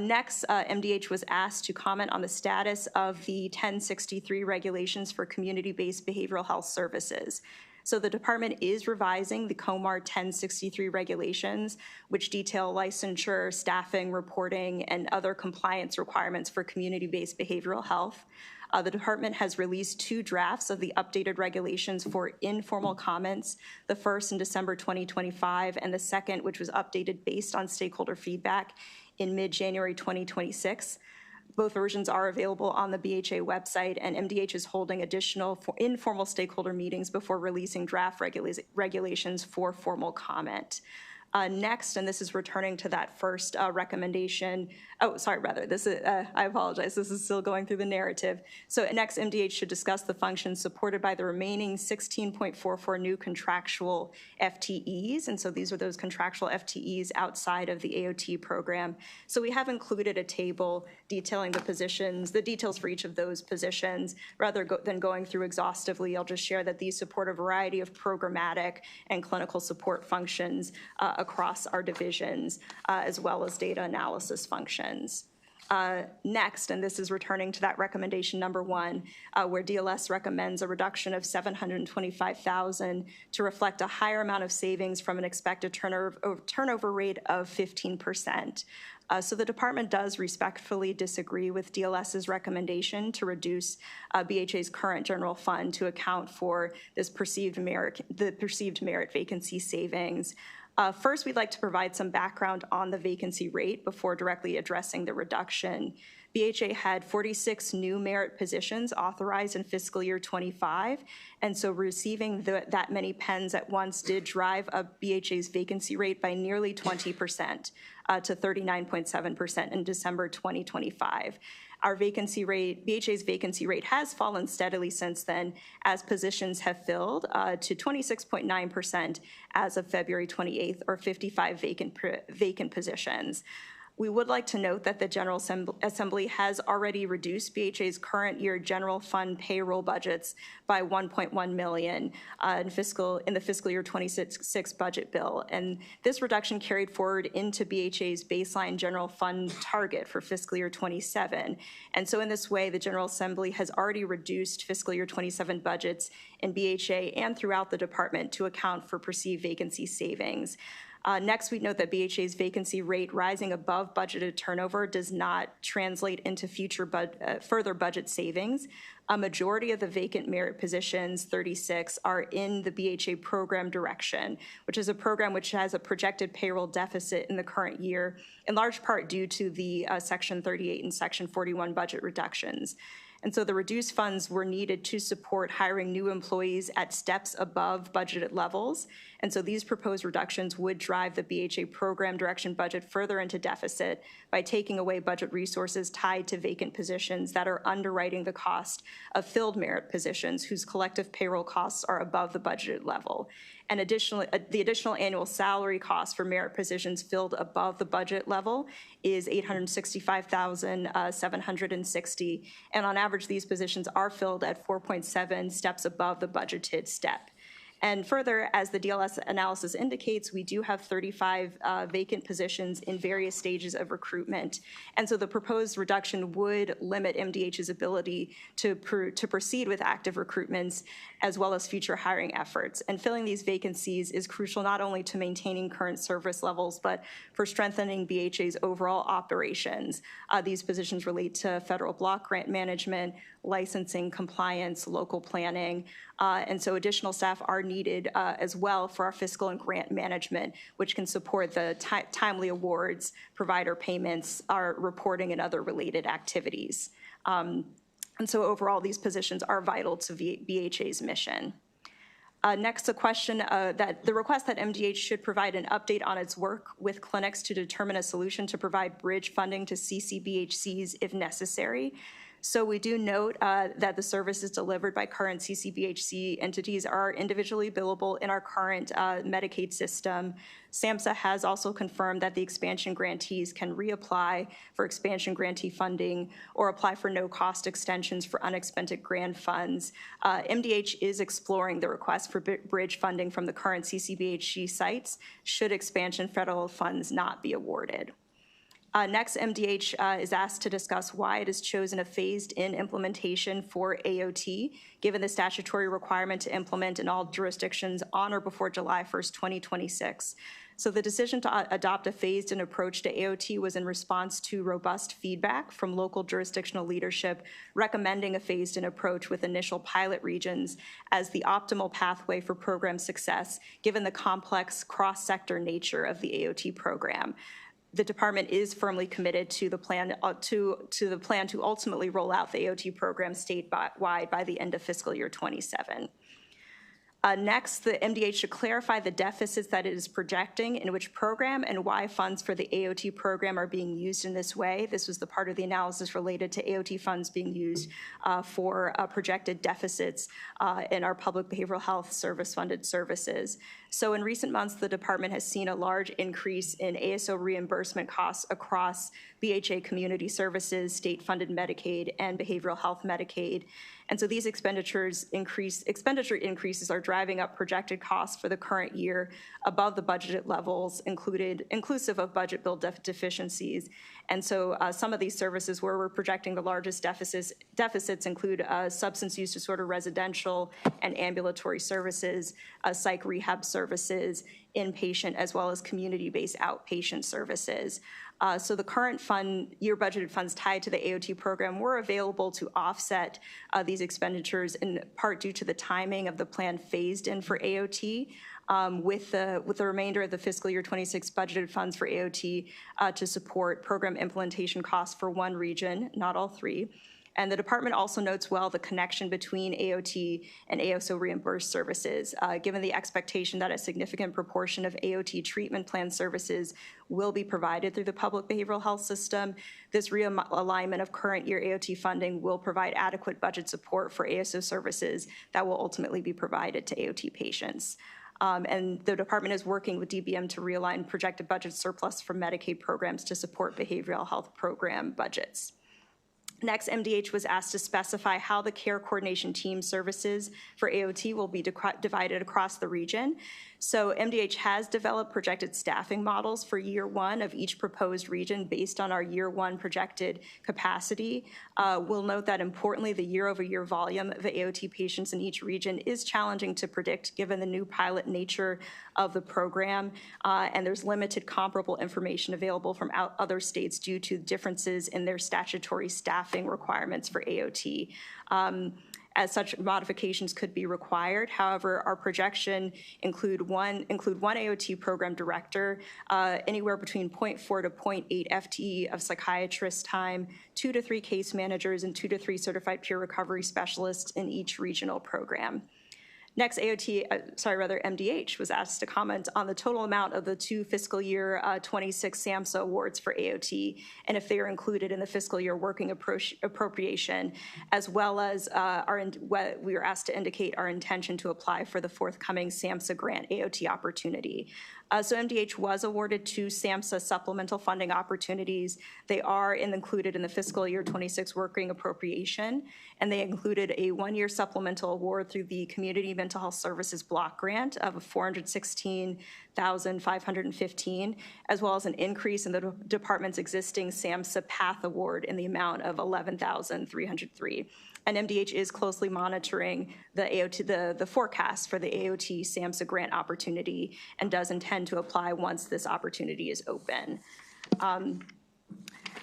S4: Next, MDH was asked to comment on the status of the 1063 regulations for community-based behavioral health services. So the department is revising the COMAR 1063 regulations, which detail licensure, staffing, reporting, and other compliance requirements for community-based behavioral health. The department has released 2 drafts of the updated regulations for informal comments, the first in December 2025, and the second, which was updated based on stakeholder feedback in mid-January 2026. Both versions are available on the BHA website, and MDH is holding additional informal stakeholder meetings before releasing draft regulations for formal comment. Next, and this is returning to that first recommendation. Oh, sorry, rather, this is, I apologize, this is still going through the narrative. So next, MDH should discuss the functions supported by the remaining 16.44 new contractual FTEs. And so these are those contractual FTEs outside of the AOT program. So we have included a table detailing the positions, the details for each of those positions. Rather than going through exhaustively, I'll just share that these support a variety of programmatic and clinical support functions across our divisions, as well as data analysis functions. Next, and this is returning to that recommendation number 1, where DLS recommends a reduction of $725,000 to reflect a higher amount of savings from an expected turnover rate of 15%. So the department does respectfully disagree with DLS's recommendation to reduce BHA's current general fund to account for this perceived merit vacancy savings. First, we'd like to provide some background on the vacancy rate before directly addressing the reduction. BHA had 46 new merit positions authorized in fiscal year '25, and so receiving that many pens at once did drive up BHA's vacancy rate by nearly 20% to 39.7% in December 2025. Our vacancy rate, BHA's vacancy rate has fallen steadily since then as positions have filled to 26.9% as of February 28th, or 55 vacant positions. We would like to note that the General Assembly has already reduced BHA's current year general fund payroll budgets by $1.1 million in the fiscal year 26 budget bill. And this reduction carried forward into BHA's baseline general fund target for fiscal year 27. And so in this way, the General Assembly has already reduced fiscal year 27 budgets in BHA and throughout the department to account for perceived vacancy savings. Next, we note that BHA's vacancy rate rising above budgeted turnover does not translate into future further budget savings. A majority of the vacant merit positions, 36, are in the BHA program direction, which is a program which has a projected payroll deficit in the current year, in large part due to the Section 38 and Section 41 budget reductions. And so the reduced funds were needed to support hiring new employees at steps above budgeted levels. And so these proposed reductions would drive the BHA program direction budget further into deficit by taking away budget resources tied to vacant positions that are underwriting the cost of filled merit positions whose collective payroll costs are above the budgeted level. And additionally, the additional annual salary cost for merit positions filled above the budget level is $865,760. And on average, these positions are filled at 4.7 steps above the budgeted step. And further, as the DLS analysis indicates, we do have 35 vacant positions in various stages of recruitment. And so the proposed reduction would limit MDH's ability to proceed with active recruitments as well as future hiring efforts. And filling these vacancies is crucial not only to maintaining current service levels, but for strengthening BHA's overall operations. These positions relate to federal block grant management, licensing, compliance, local planning, and so additional staff are needed as well for our fiscal and grant management, which can support the timely awards, provider payments, our reporting, and other related activities. And so overall, these positions are vital to BHA's mission. Next, a question that the request that MDH should provide an update on its work with clinics to determine a solution to provide bridge funding to CCBHCs if necessary. So we do note that the services delivered by current CCBHC entities are individually billable in our current Medicaid system. SAMHSA has also confirmed that the expansion grantees can reapply for expansion grantee funding or apply for no-cost extensions for unexpended grant funds. MDH is exploring the request for bridge funding from the current CCBHC sites should expansion federal funds not be awarded. Next, MDH is asked to discuss why it has chosen a phased-in implementation for AOT, given the statutory requirement to implement in all jurisdictions on or before July 1st, 2026. So the decision to adopt a phased-in approach to AOT was in response to robust feedback from local jurisdictional leadership recommending a phased-in approach with initial pilot regions as the optimal pathway for program success, given the complex cross-sector nature of the AOT program. The department is firmly committed to the plan to ultimately roll out the AOT program statewide by the end of fiscal year 27. Next, the MDH should clarify the deficits that it is projecting in which program and why funds for the AOT program are being used in this way. This was the part of the analysis related to AOT funds being used for projected deficits in our public behavioral health service-funded services. So in recent months, the department has seen a large increase in ASO reimbursement costs across BHA community services, state-funded Medicaid, and behavioral health Medicaid. And so these expenditure increases are driving up projected costs for the current year above the budgeted levels, inclusive of budget bill deficiencies. And so some of these services where we're projecting the largest deficits include substance use disorder residential and ambulatory services, psych rehab services, inpatient, as well as community-based outpatient services. So the current year budgeted funds tied to the AOT program were available to offset these expenditures in part due to the timing of the plan phased in for AOT. With the remainder of the fiscal year 26 budgeted funds for AOT to support program implementation costs for one region, not all three. And the department also notes well the connection between AOT and ASO reimbursed services, given the expectation that a significant proportion of AOT treatment plan services will be provided through the public behavioral health system. This realignment of current year AOT funding will provide adequate budget support for ASO services that will ultimately be provided to AOT patients. And the department is working with DBM to realign projected budget surplus from Medicaid programs to support behavioral health program budgets. Next, MDH was asked to specify how the care coordination team services for AOT will be divided across the region. So MDH has developed projected staffing models for year one of each proposed region based on our year one projected capacity. We'll note that importantly, the year-over-year volume of AOT patients in each region is challenging to predict given the new pilot nature of the program, and there's limited comparable information available from other states due to differences in their statutory staffing requirements for AOT. As such, modifications could be required. However, our projection include one AOT program director, anywhere between 0.4 to 0.8 FTE of psychiatrist time, 2 to 3 case managers, and 2 to 3 certified peer recovery specialists in each regional program. Next, MDH was asked to comment on the total amount of the 2 fiscal year 26 SAMHSA awards for AOT, and if they are included in the fiscal year working appropriation, as well as we were asked to indicate our intention to apply for the forthcoming SAMHSA grant AOT opportunity. So MDH was awarded 2 SAMHSA supplemental funding opportunities. They are included in the fiscal year 26 working appropriation, and they included a 1-year supplemental award through the Community Mental Health Services Block Grant of $416,515, as well as an increase in the department's existing SAMHSA PATH award in the amount of $11,303. And MDH is closely monitoring the AOT, the forecast for the AOT SAMHSA grant opportunity, and does intend to apply once this opportunity is open.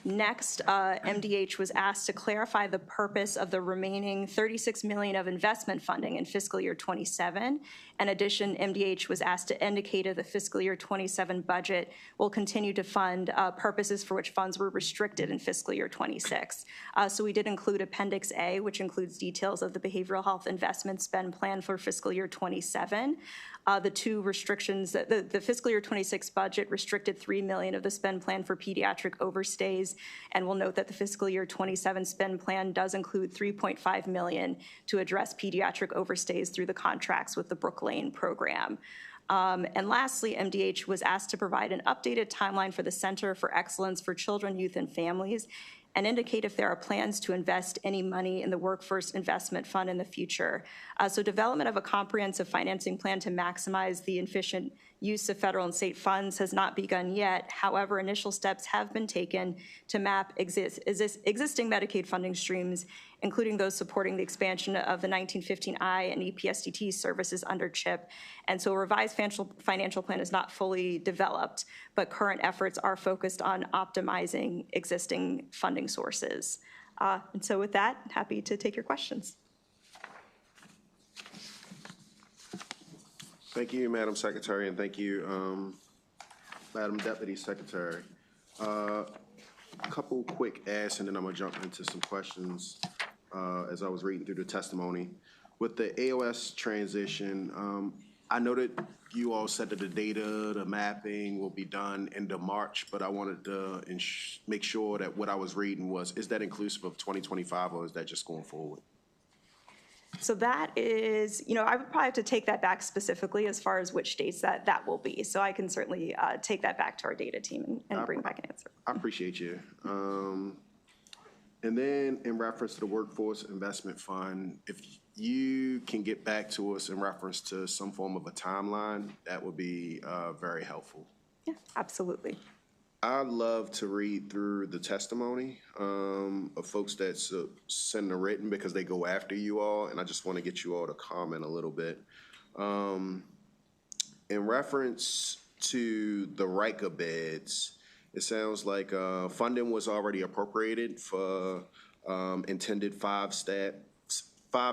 S4: Next, MDH was asked to clarify the purpose of the remaining $36 million of investment funding in fiscal year 27. In addition, MDH was asked to indicate if the fiscal year 27 budget will continue to fund purposes for which funds were restricted in fiscal year 26. So we did include Appendix A, which includes details of the behavioral health investment spend plan for fiscal year 27. The 2 restrictions, the fiscal year 26 budget restricted $3 million of the spend plan for pediatric overstays, and we'll note that the fiscal year 27 spend plan does include $3.5 million to address pediatric overstays through the contracts with the Brooklane program. And lastly, MDH was asked to provide an updated timeline for the Center for Excellence for Children, Youth, and Families, and indicate if there are plans to invest any money in the Workforce Investment Fund in the future. So development of a comprehensive financing plan to maximize the efficient use of federal and state funds has not begun yet. However, initial steps have been taken to map existing Medicaid funding streams, including those supporting the expansion of the 1915I and EPSDT services under CHIP. And so a revised financial plan is not fully developed, but current efforts are focused on optimizing existing funding sources. And so with that, happy to take your questions.
S1: Thank you, Madam Secretary, and thank you, Madam Deputy Secretary. A couple quick asks, and then I'm going to jump into some questions as I was reading through the testimony. With the AOS transition, I know that you all said that the data, the mapping will be done end of March, but I wanted to make sure that what I was reading was, is that inclusive of 2025, or is that just going forward?
S4: So that is, I would probably have to take that back specifically as far as which dates that will be. So I can certainly take that back to our data team and bring back an answer.
S1: I appreciate you. And then in reference to the Workforce Investment Fund, if you can get back to us in reference to some form of a timeline, that would be very helpful.
S4: Yeah, absolutely.
S1: I love to read through the testimony of folks that send a written because they go after you all, and I just want to get you all to comment a little bit. In reference to the RICA beds, it sounds like funding was already appropriated for intended 5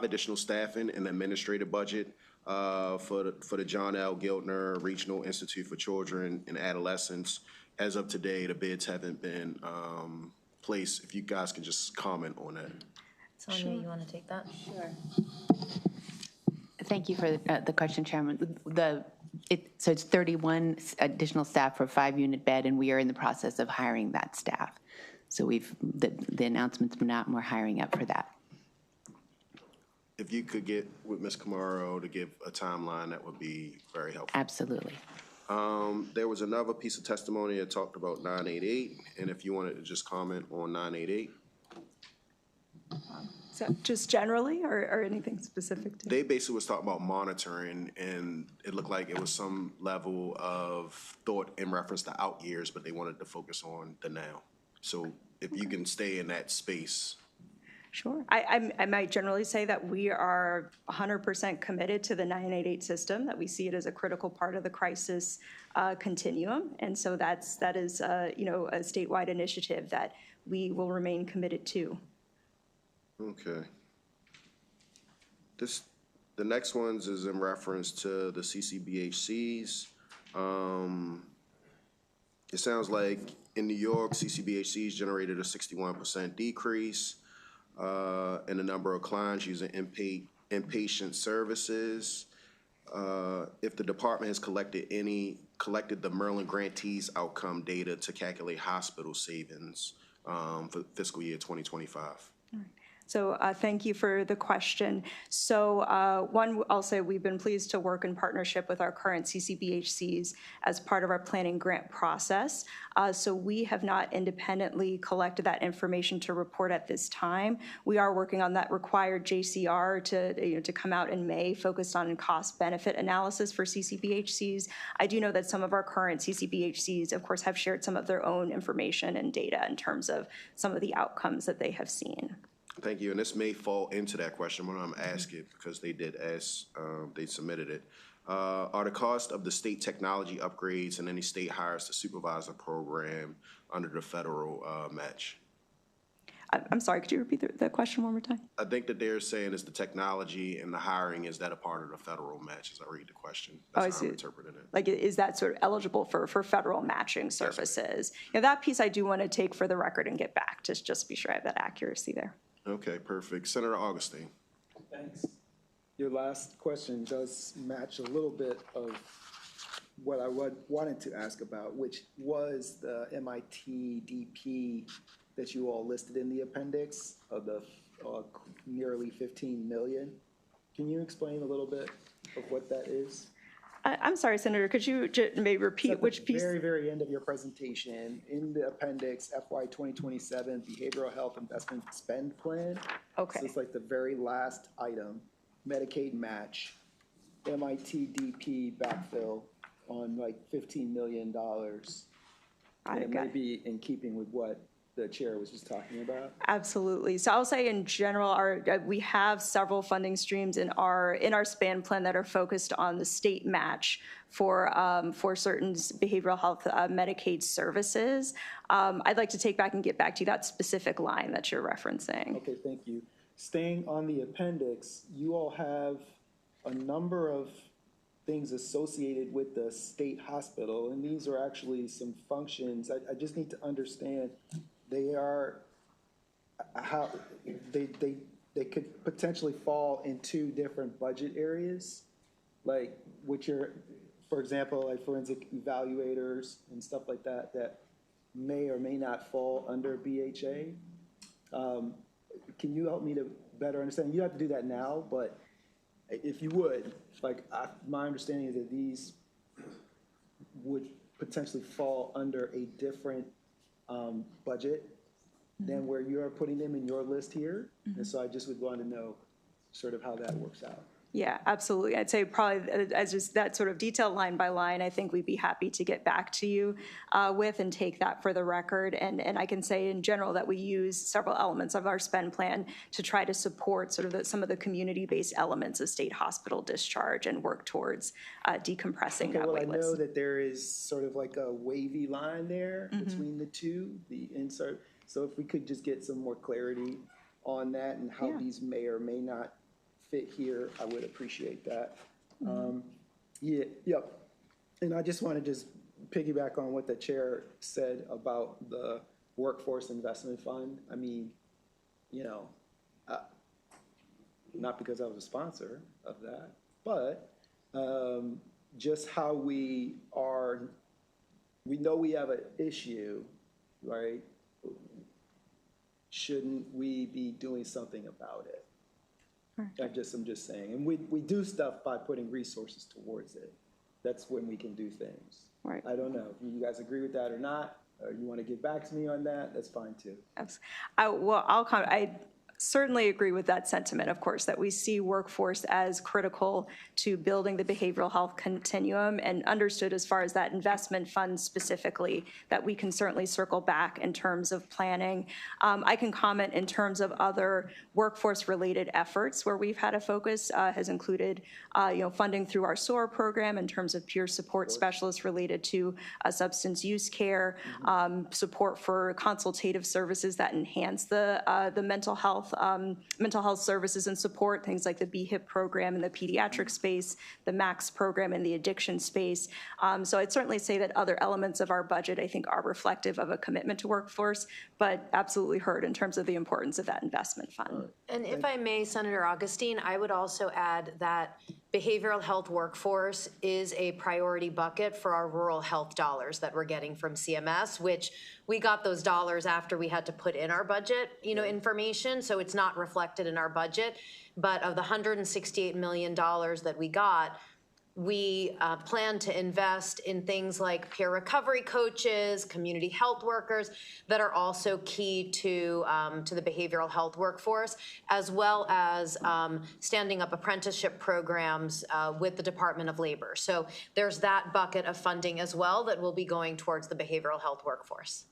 S1: additional staffing in the administrative budget for the John L. Giltner Regional Institute for Children and Adolescents. As of today, the bids haven't been placed. If you guys can just comment on that.
S3: Sonia, you want to take that?
S5: Sure. Thank you for the question, Chairman. So it's 31 additional staff for a 5-unit bed, and we are in the process of hiring that staff. So the announcement's been out, and we're hiring up for that.
S1: If you could get with Ms. Camaro to give a timeline, that would be very helpful.
S5: Absolutely.
S1: There was another piece of testimony that talked about 988, and if you wanted to just comment on 988.
S4: So just generally or anything specific to?
S1: They basically was talking about monitoring, and it looked like it was some level of thought in reference to out years, but they wanted to focus on the now. So if you can stay in that space.
S4: Sure. I might generally say that we are 100% committed to the 988 system, that we see it as a critical part of the crisis continuum. And so that is a statewide initiative that we will remain committed to.
S1: Okay. The next ones is in reference to the CCBHCs. It sounds like in New York, CCBHCs generated a 61% decrease in the number of clients using inpatient services. If the department has collected the Maryland grantees outcome data to calculate hospital savings for fiscal year 2025.
S4: So thank you for the question. So one, I'll say we've been pleased to work in partnership with our current CCBHCs as part of our planning grant process. So we have not independently collected that information to report at this time. We are working on that required JCR to come out in May, focused on cost-benefit analysis for CCBHCs. I do know that some of our current CCBHCs, of course, have shared some of their own information and data in terms of some of the outcomes that they have seen.
S1: Thank you, and this may fall into that question when I'm asking, because they did ask, they submitted it. Are the cost of the state technology upgrades and any state hires to supervise the program under the federal match?
S4: I'm sorry, could you repeat the question one more time?
S1: I think that they're saying is the technology and the hiring, is that a part of the federal match, as I read the question? That's how I'm interpreting it.
S4: Like, is that sort of eligible for federal matching services? Yes. That piece I do want to take for the record and get back, to just be sure I have that accuracy there.
S1: Okay, perfect. Senator Augustine.
S6: Thanks. Your last question does match a little bit of what I wanted to ask about, which was the MIT DP that you all listed in the appendix of the nearly 15 million. Can you explain a little bit of what that is?
S4: I'm sorry, Senator, could you maybe repeat which piece?
S6: At the very, very end of your presentation, in the appendix, FY 2027 Behavioral Health Investment Spend Plan.
S4: Okay.
S6: So it's like the very last item, Medicaid match, MIT DP backfill on like $15 million. And it may be in keeping with what the chair was just talking about?
S4: Absolutely. So I'll say in general, we have several funding streams in our SPAN plan that are focused on the state match for certain behavioral health Medicaid services. I'd like to take back and get back to you that specific line that you're referencing.
S6: Okay, thank you. Staying on the appendix, you all have a number of things associated with the state hospital, and these are actually some functions. I just need to understand. They are how they could potentially fall in two different budget areas, like which are, for example, like forensic evaluators and stuff like that that may or may not fall under BHA. Can you help me to better understand? You don't have to do that now, but if you would, like my understanding is that these would potentially fall under a different budget than where you're putting them in your list here. And so I just would want to know sort of how that works out.
S4: Yeah, absolutely. I'd say probably as just that sort of detailed line by line, I think we'd be happy to get back to you with and take that for the record. And I can say in general that we use several elements of our spend plan to try to support sort of some of the community-based elements of state hospital discharge and work towards decompressing that wait list.
S6: I know that there is sort of like a wavy line there between the two, the insert. So if we could just get some more clarity on that and how these may or may not fit here, I would appreciate that. Yep. And I just want to just piggyback on what the chair said about the Workforce Investment Fund. I mean, you know, not because I was a sponsor of that, but just how we know we have an issue, right? Shouldn't we be doing something about it? I'm just saying. And we do stuff by putting resources towards it. That's when we can do things.
S4: Right.
S6: I don't know if you guys agree with that or not, or you want to get back to me on that, that's fine too.
S4: I certainly agree with that sentiment, of course, that we see workforce as critical to building the behavioral health continuum, and understood as far as that investment fund specifically, that we can certainly circle back in terms of planning. I can comment in terms of other workforce-related efforts where we've had a focus has included funding through our SOAR program in terms of peer support specialists related to substance use care, support for consultative services that enhance the mental health services and support, things like the BHIP program in the pediatric space, the MAX program in the addiction space. So I'd certainly say that other elements of our budget, I think, are reflective of a commitment to workforce, but absolutely heard in terms of the importance of that investment fund.
S3: And if I may, Senator Augustine, I would also add that behavioral health workforce is a priority bucket for our rural health dollars that we're getting from CMS, which we got those dollars after we had to put in our budget, information, so it's not reflected in our budget. But of the $168 million that we got, we plan to invest in things like peer recovery coaches, community health workers that are also key to the behavioral health workforce, as well as standing up apprenticeship programs with the Department of Labor. So there's that bucket of funding as well that will be going towards the behavioral health workforce.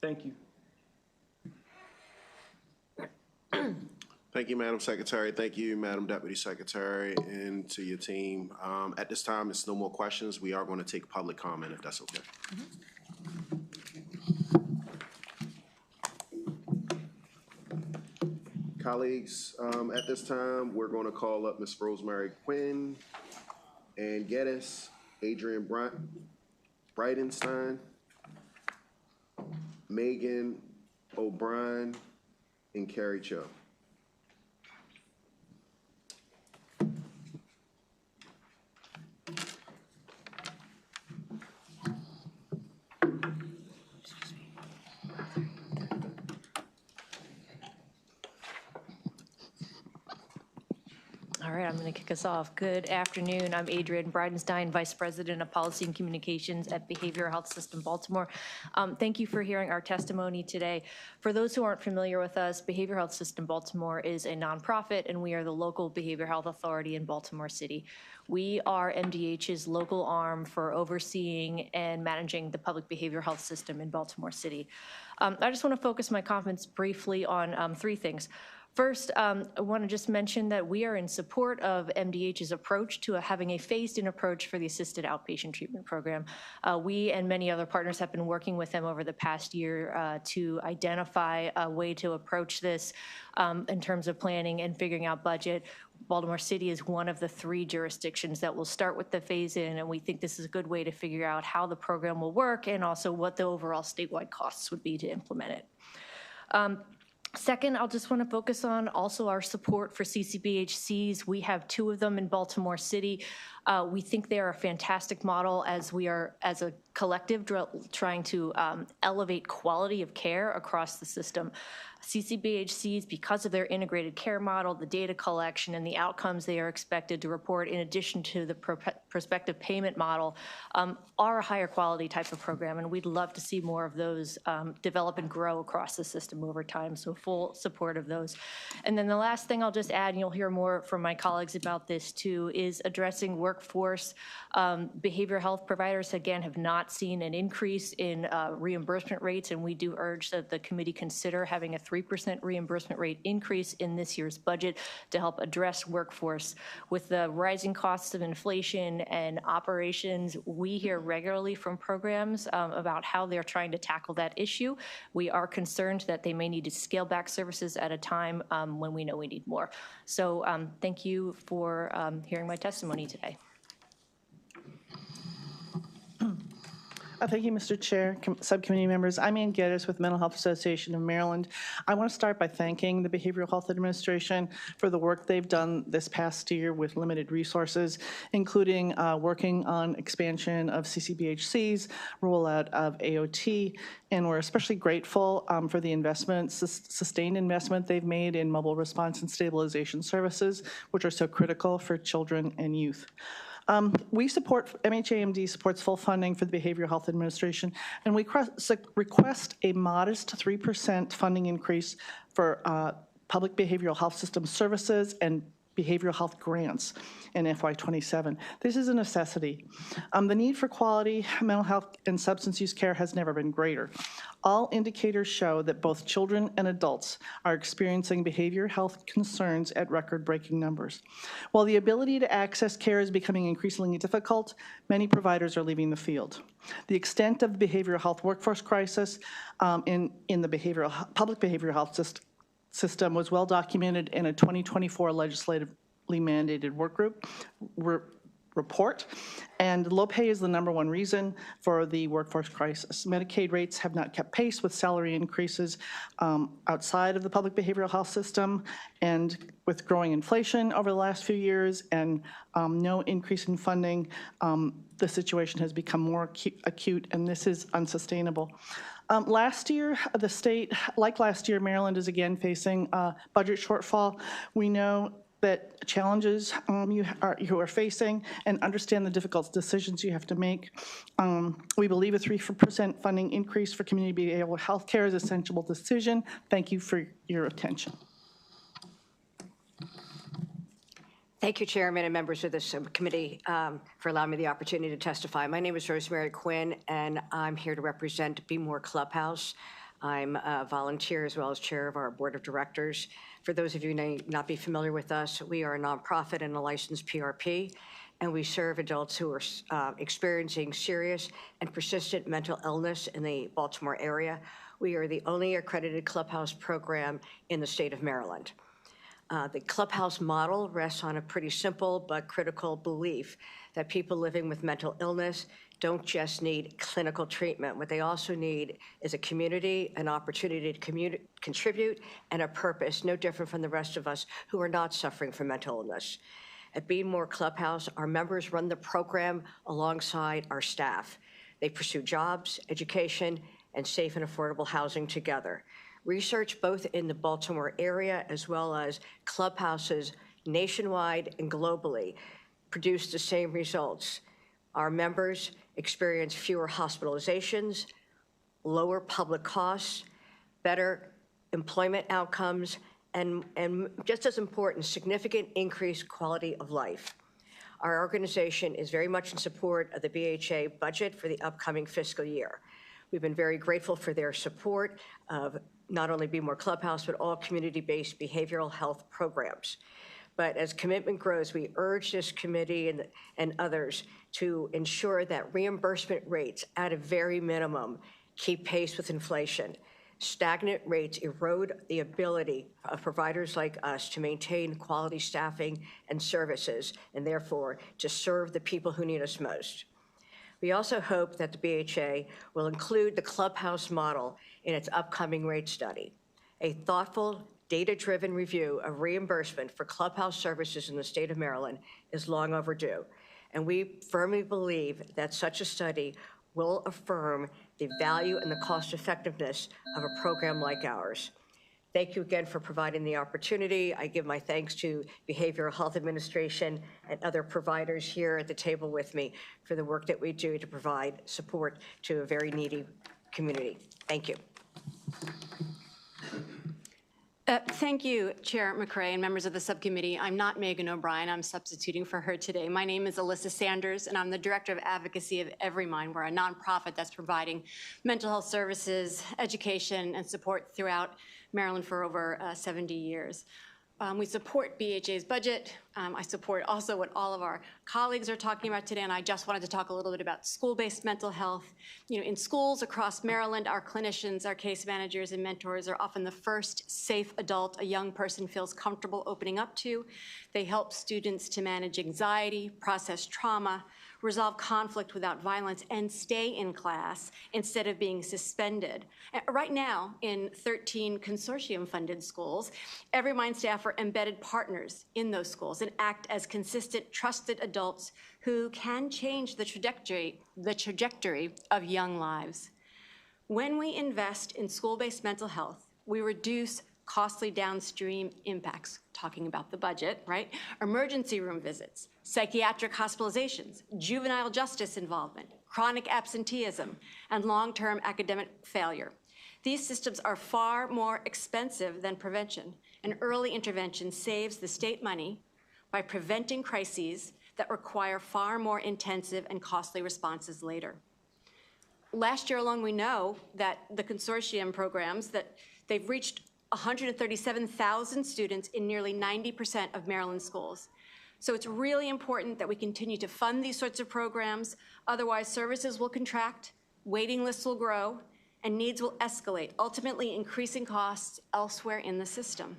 S6: Thank you.
S1: Thank you, Madam Secretary. Thank you, Madam Deputy Secretary, and to your team. At this time, there's no more questions. We are going to take public comment, if that's okay. Colleagues, at this time, we're going to call up Ms. Rosemary Quinn, Ann Geddes, Adrian Bridenstine, Megan O'Brien, and Carrie Cho.
S7: All right, I'm going to kick us off. Good afternoon. I'm Adrienne Bridenstine, Vice President of Policy and Communications at Behavioral Health System Baltimore. Thank you for hearing our testimony today. For those who aren't familiar with us, Behavioral Health System Baltimore is a nonprofit, and we are the local behavioral health authority in Baltimore City. We are MDH's local arm for overseeing and managing the public behavioral health system in Baltimore City. I just want to focus my comments briefly on three things. First, I want to just mention that we are in support of MDH's approach to having a phased-in approach for the assisted outpatient treatment program. We and many other partners have been working with them over the past year to identify a way to approach this in terms of planning and figuring out budget. Baltimore City is one of the 3 jurisdictions that will start with the phase-in, and we think this is a good way to figure out how the program will work and also what the overall statewide costs would be to implement it. Second, I'll just want to focus on also our support for CCBHCs. We have 2 of them in Baltimore City. We think they are a fantastic model as we are, as a collective, trying to elevate quality of care across the system. CCBHCs, because of their integrated care model, the data collection, and the outcomes they are expected to report, in addition to the prospective payment model, are a higher quality type of program, and we'd love to see more of those develop and grow across the system over time, so full support of those. And then the last thing I'll just add, and you'll hear more from my colleagues about this too, is addressing workforce. Behavioral health providers, again, have not seen an increase in reimbursement rates, and we do urge that the committee consider having a 3% reimbursement rate increase in this year's budget to help address workforce. With the rising costs of inflation and operations, we hear regularly from programs about how they're trying to tackle that issue. We are concerned that they may need to scale back services at a time when we know we need more. So thank you for hearing my testimony today.
S8: Thank you, Mr. Chair, subcommittee members. I'm Ann Geddes with Mental Health Association of Maryland. I want to start by thanking the Behavioral Health Administration for the work they've done this past year with limited resources, including working on expansion of CCBHCs, rollout of AOT, and we're especially grateful for the investment, sustained investment they've made in mobile response and stabilization services, which are so critical for children and youth. MHAMD supports full funding for the Behavioral Health Administration, and we request a modest 3% funding increase for public behavioral health system services and behavioral health grants in FY27. This is a necessity. The need for quality mental health and substance use care has never been greater. All indicators show that both children and adults are experiencing behavioral health concerns at record-breaking numbers. While the ability to access care is becoming increasingly difficult, many providers are leaving the field. The extent of the behavioral health workforce crisis in the public behavioral health system was well documented in a 2024 legislatively mandated work group report. And low pay is the #1 reason for the workforce crisis. Medicaid rates have not kept pace with salary increases outside of the public behavioral health system. And with growing inflation over the last few years and no increase in funding, the situation has become more acute, and this is unsustainable. Last year, the state, like last year, Maryland is again facing a budget shortfall. We know that challenges you are facing and understand the difficult decisions you have to make. We believe a 3% funding increase for community behavioral health care is a sensible decision. Thank you for your attention.
S9: Thank you, Chairman and members of the subcommittee, for allowing me the opportunity to testify. My name is Rosemary Quinn, and I'm here to represent Be More Clubhouse. I'm a volunteer as well as chair of our board of directors. For those of you who may not be familiar with us, we are a nonprofit and a licensed PRP, and we serve adults who are experiencing serious and persistent mental illness in the Baltimore area. We are the only accredited clubhouse program in the state of Maryland. The clubhouse model rests on a pretty simple but critical belief that people living with mental illness don't just need clinical treatment. What they also need is a community, an opportunity to contribute, and a purpose, no different from the rest of us who are not suffering from mental illness. At Be More Clubhouse, our members run the program alongside our staff. They pursue jobs, education, and safe and affordable housing together. Research both in the Baltimore area as well as clubhouses nationwide and globally produce the same results. Our members experience fewer hospitalizations, lower public costs, better employment outcomes, and just as important, significant increased quality of life. Our organization is very much in support of the BHA budget for the upcoming fiscal year. We've been very grateful for their support of not only Be More Clubhouse, but all community-based behavioral health programs. But as commitment grows, we urge this committee and others to ensure that reimbursement rates, at a very minimum, keep pace with inflation. Stagnant rates erode the ability of providers like us to maintain quality staffing and services, and therefore to serve the people who need us most. We also hope that the BHA will include the clubhouse model in its upcoming rate study. A thoughtful, data-driven review of reimbursement for clubhouse services in the state of Maryland is long overdue, and we firmly believe that such a study will affirm the value and the cost effectiveness of a program like ours. Thank you again for providing the opportunity. I give my thanks to Behavioral Health Administration and other providers here at the table with me for the work that we do to provide support to a very needy community. Thank you.
S10: Thank you, Chair McCray and members of the subcommittee. I'm not Megan O'Brien. I'm substituting for her today. My name is Alyssa Sanders, and I'm the Director of Advocacy of EveryMind. We're a nonprofit that's providing mental health services, education, and support throughout Maryland for over 70 years. We support BHA's budget. I support also what all of our colleagues are talking about today, and I just wanted to talk a little bit about school-based mental health. You know, in schools across Maryland, our clinicians, our case managers, and mentors are often the first safe adult a young person feels comfortable opening up to. They help students to manage anxiety, process trauma, resolve conflict without violence, and stay in class instead of being suspended. Right now, in 13 consortium-funded schools, EveryMind staff are embedded partners in those schools and act as consistent, trusted adults who can change the trajectory of young lives. When we invest in school-based mental health, we reduce costly downstream impacts, talking about the budget, right? Emergency room visits, psychiatric hospitalizations, juvenile justice involvement, chronic absenteeism, and long-term academic failure. These systems are far more expensive than prevention, and early intervention saves the state money by preventing crises that require far more intensive and costly responses later. Last year alone, we know that the consortium programs, that they've reached 137,000 students in nearly 90% of Maryland schools. So it's really important that we continue to fund these sorts of programs. Otherwise, services will contract, waiting lists will grow, and needs will escalate, ultimately increasing costs elsewhere in the system.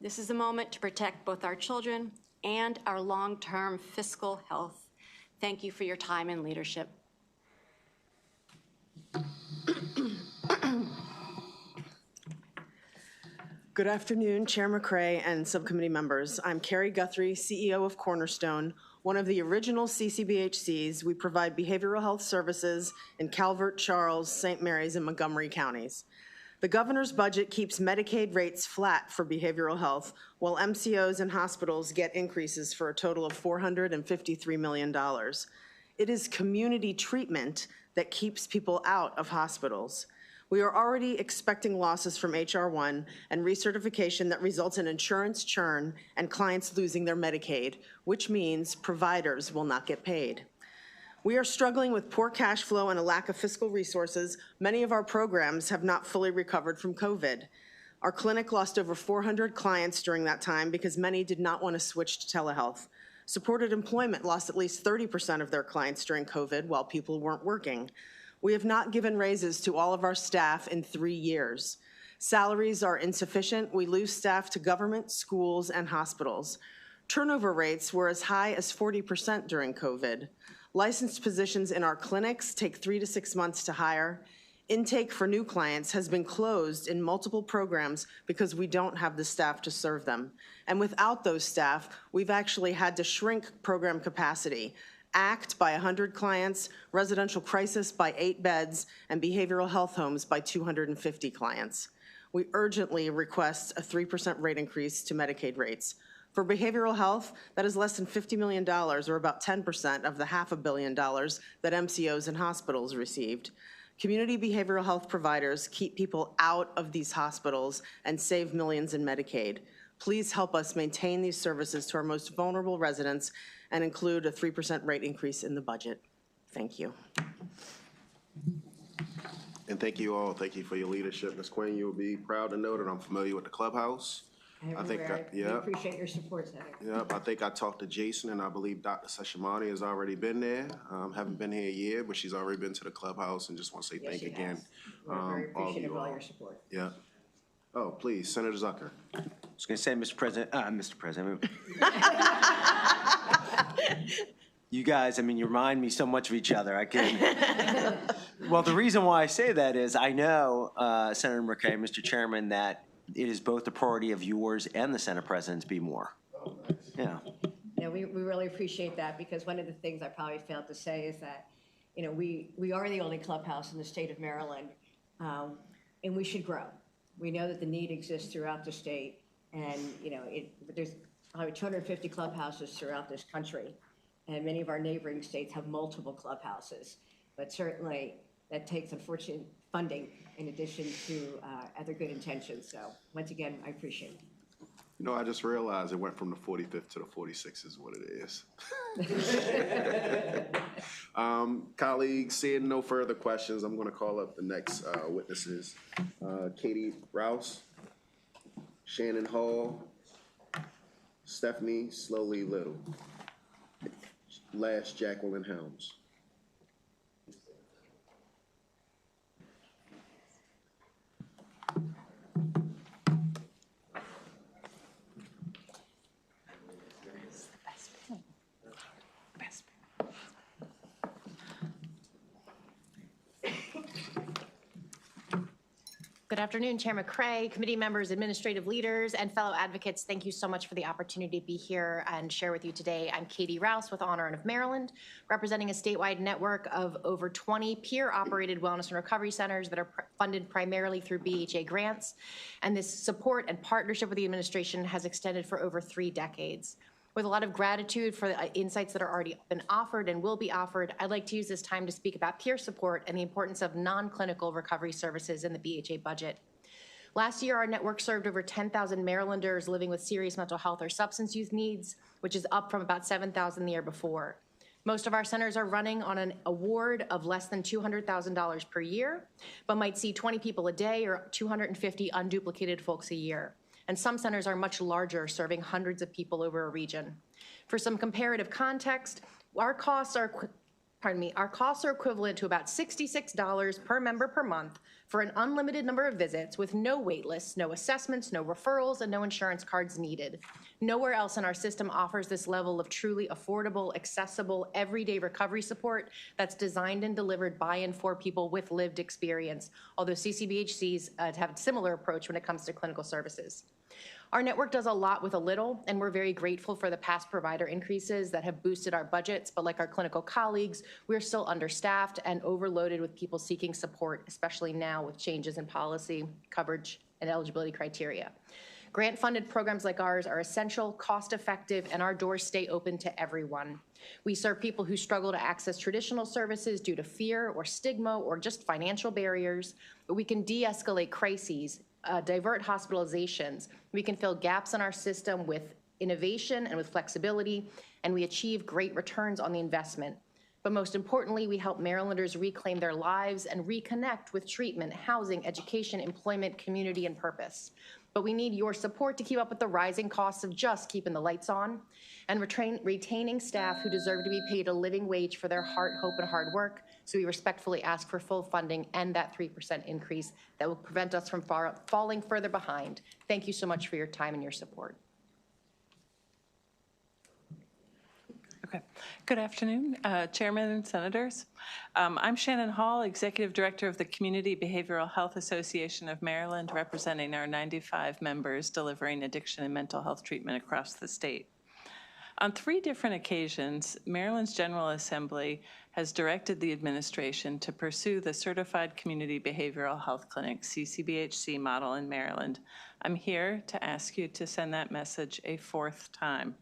S10: This is a moment to protect both our children and our long-term fiscal health. Thank you for your time and leadership.
S11: Good afternoon, Chair McCray and subcommittee members. I'm Carrie Guthrie, CEO of Cornerstone, one of the original CCBHCs. We provide behavioral health services in Calvert, Charles, St. Mary's, and Montgomery counties. The governor's budget keeps Medicaid rates flat for behavioral health, while MCOs and hospitals get increases for a total of $453 million. It is community treatment that keeps people out of hospitals. We are already expecting losses from H.R. 1 and recertification that results in insurance churn and clients losing their Medicaid, which means providers will not get paid. We are struggling with poor cash flow and a lack of fiscal resources. Many of our programs have not fully recovered from COVID. Our clinic lost over 400 clients during that time because many did not want to switch to telehealth. Supported employment lost at least 30% of their clients during COVID while people weren't working. We have not given raises to all of our staff in 3 years. Salaries are insufficient. We lose staff to government, schools, and hospitals. Turnover rates were as high as 40% during COVID. Licensed positions in our clinics take 3 to 6 months to hire. Intake for new clients has been closed in multiple programs because we don't have the staff to serve them. And without those staff, we've actually had to shrink program capacity. ACT by 100 clients, residential crisis by 8 beds, and behavioral health homes by 250 clients. We urgently request a 3% rate increase to Medicaid rates. For behavioral health, that is less than $50 million, or about 10% of the $500 million that MCOs and hospitals received. Community behavioral health providers keep people out of these hospitals and save millions in Medicaid. Please help us maintain these services to our most vulnerable residents and include a 3% rate increase in the budget. Thank you.
S1: And thank you all. Thank you for your leadership. Ms. Quinn, you'll be proud to know that I'm familiar with the clubhouse. I think,
S9: We appreciate your support, Senator.
S1: Yep, I think I talked to Jason, and I believe Dr. Seshamani has already been there. Haven't been here a year, but she's already been to the clubhouse, and just want to say thank you again.
S9: We're very appreciative of all
S1: all.
S9: your support.
S1: Yeah. Oh, please, Senator Zucker.
S12: I was going to say, Mr. President, you guys, I mean, you remind me so much of each other. I can. Well, the reason why I say that is I know, Senator McCray, Mr. Chairman, that it is both the priority of yours and the Senate President to be more. Yeah.
S9: You know, we really appreciate that, because one of the things I probably failed to say is that, you know, we are the only clubhouse in the state of Maryland, and we should grow. We know that the need exists throughout the state, and, you know, there's probably 250 clubhouses throughout this country, and many of our neighboring states have multiple clubhouses. But certainly, that takes, unfortunate funding in addition to other good intentions. So once again, I appreciate it.
S1: You know, I just realized it went from the 45th to the 46th is what it is. Colleagues, seeing no further questions, I'm going to call up the next witnesses. Katie Rouse, Shannon Hall, Stephanie Slowly Little, last Jacqueline Helms.
S13: Good afternoon, Chair McCray, committee members, administrative leaders, and fellow advocates. Thank you so much for the opportunity to be here and share with you today. I'm Katie Rouse with Honor of Maryland, representing a statewide network of over 20 peer-operated wellness and recovery centers that are funded primarily through BHA grants. And this support and partnership with the administration has extended for over 3 decades. With a lot of gratitude for the insights that are already been offered and will be offered, I'd like to use this time to speak about peer support and the importance of non-clinical recovery services in the BHA budget. Last year, our network served over 10,000 Marylanders living with serious mental health or substance use needs, which is up from about 7,000 the year before. Most of our centers are running on an award of less than $200,000 per year, but might see 20 people a day or 250 unduplicated folks a year. And some centers are much larger, serving hundreds of people over a region. For some comparative context, our costs are equivalent to about $66 per member per month for an unlimited number of visits with no wait lists, no assessments, no referrals, and no insurance cards needed. Nowhere else in our system offers this level of truly affordable, accessible, everyday recovery support that's designed and delivered by and for people with lived experience, although CCBHCs have a similar approach when it comes to clinical services. Our network does a lot with a little, and we're very grateful for the past provider increases that have boosted our budgets, but like our clinical colleagues, we're still understaffed and overloaded with people seeking support, especially now with changes in policy, coverage, and eligibility criteria. Grant-funded programs like ours are essential, cost-effective, and our doors stay open to everyone. We serve people who struggle to access traditional services due to fear or stigma or just financial barriers, but we can de-escalate crises, divert hospitalizations. We can fill gaps in our system with innovation and with flexibility, and we achieve great returns on the investment. But most importantly, we help Marylanders reclaim their lives and reconnect with treatment, housing, education, employment, community, and purpose. But we need your support to keep up with the rising costs of just keeping the lights on and retaining staff who deserve to be paid a living wage for their heart, hope, and hard work. So we respectfully ask for full funding and that 3% increase that will prevent us from falling further behind. Thank you so much for your time and your support.
S14: Okay. Good afternoon, Chairman and Senators. I'm Shannon Hall, Executive Director of the Community Behavioral Health Association of Maryland, representing our 95 members delivering addiction and mental health treatment across the state. On 3 different occasions, Maryland's General Assembly has directed the administration to pursue the Certified Community Behavioral Health Clinic, CCBHC model in Maryland. I'm here to ask you to send that message a 4th time.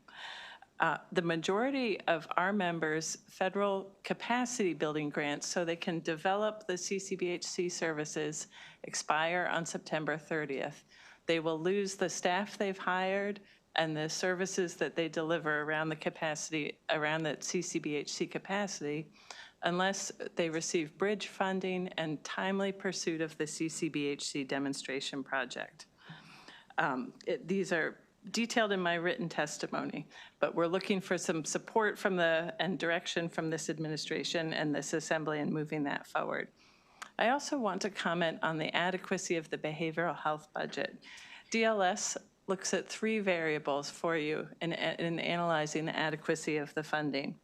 S14: The majority of our members' federal capacity building grants so they can develop the CCBHC services expire on September 30th. They will lose the staff they've hired and the services that they deliver around the capacity, around the CCBHC capacity, unless they receive bridge funding and timely pursuit of the CCBHC demonstration project. These are detailed in my written testimony, but we're looking for some support from and direction from this administration and this assembly in moving that forward. I also want to comment on the adequacy of the behavioral health budget. DLS looks at 3 variables for you in analyzing the adequacy of the funding.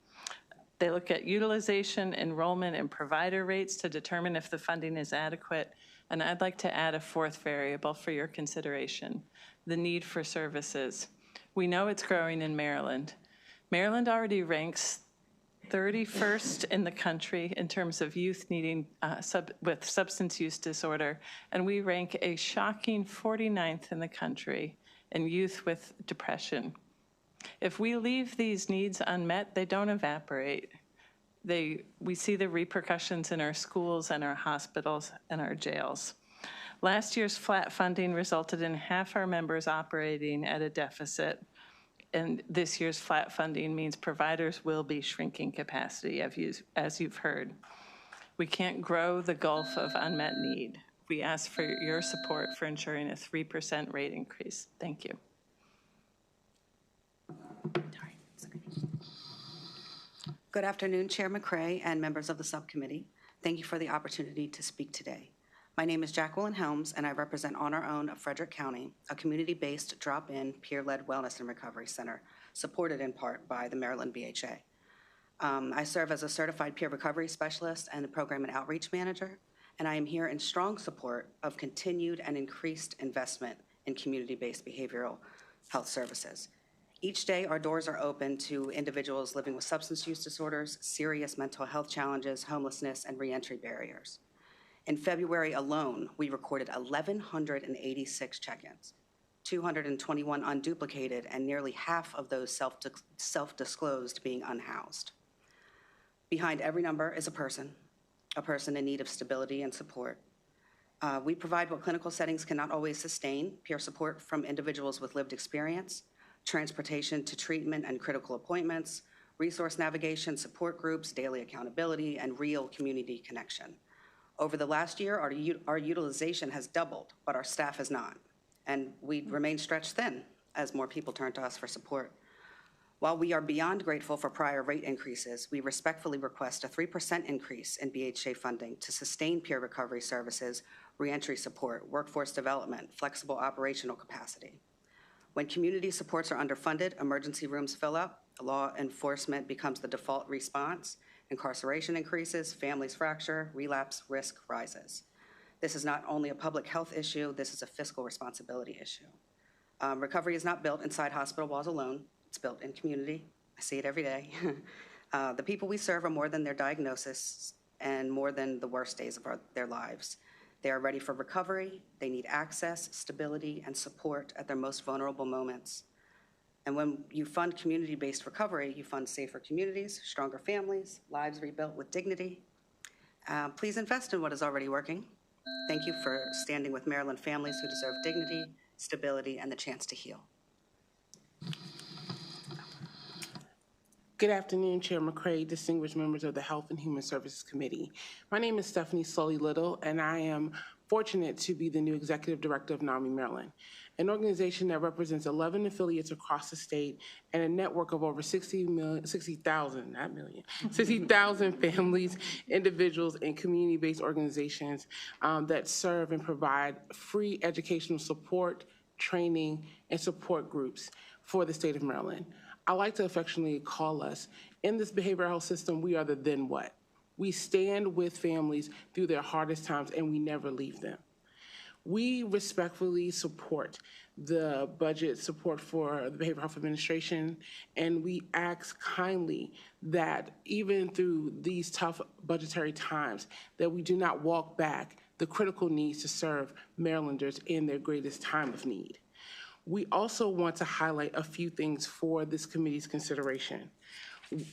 S14: They look at utilization, enrollment, and provider rates to determine if the funding is adequate. And I'd like to add a 4th variable for your consideration, the need for services. We know it's growing in Maryland. Maryland already ranks 31st in the country in terms of youth needing with substance use disorder, and we rank a shocking 49th in the country in youth with depression. If we leave these needs unmet, they don't evaporate. We see the repercussions in our schools and our hospitals and our jails. Last year's flat funding resulted in half our members operating at a deficit, and this year's flat funding means providers will be shrinking capacity, as you've heard. We can't grow the gulf of unmet need. We ask for your support for ensuring a 3% rate increase. Thank you.
S15: Good afternoon, Chair McCray and members of the subcommittee. Thank you for the opportunity to speak today. My name is Jacqueline Helms, and I represent On Our Own of Frederick County, a community-based drop-in, peer-led wellness and recovery center, supported in part by the Maryland BHA. I serve as a certified peer recovery specialist and the program and outreach manager, and I am here in strong support of continued and increased investment in community-based behavioral health services. Each day, our doors are open to individuals living with substance use disorders, serious mental health challenges, homelessness, and reentry barriers. In February alone, we recorded 1,186 check-ins, 221 unduplicated, and nearly half of those self-disclosed being unhoused. Behind every number is a person in need of stability and support. We provide what clinical settings cannot always sustain: peer support from individuals with lived experience, transportation to treatment and critical appointments, resource navigation, support groups, daily accountability, and real community connection. Over the last year, our utilization has doubled, but our staff has not, and we remain stretched thin as more people turn to us for support. While we are beyond grateful for prior rate increases, we respectfully request a 3% increase in BHA funding to sustain peer recovery services reentry support, workforce development, flexible operational capacity. When community supports are underfunded, emergency rooms fill up, law enforcement becomes the default response, incarceration increases, families fracture, relapse risk rises. This is not only a public health issue, this is a fiscal responsibility issue. Recovery is not built inside hospital walls alone, it's built in community. I see it every day. The people we serve are more than their diagnosis and more than the worst days of their lives. They are ready for recovery, they need access, stability, and support at their most vulnerable moments. And when you fund community-based recovery, you fund safer communities, stronger families, lives rebuilt with dignity. Please invest in what is already working. Thank you for standing with Maryland families who deserve dignity, stability, and the chance to heal.
S16: Good afternoon, Chair McCray, distinguished members of the Health and Human Services Committee. My name is Stephanie Sully-Little, and I am fortunate to be the new Executive Director of NAMI Maryland, an organization that represents 11 affiliates across the state and a network of over 60,000 families, individuals, and community-based organizations that serve and provide free educational support, training, and support groups for the state of Maryland. I like to affectionately call us, in this behavioral health system, we are the then what? We stand with families through their hardest times and we never leave them. We respectfully support the budget support for the Behavioral Health Administration, and we ask kindly that even through these tough budgetary times, that we do not walk back the critical needs to serve Marylanders in their greatest time of need. We also want to highlight a few things for this committee's consideration.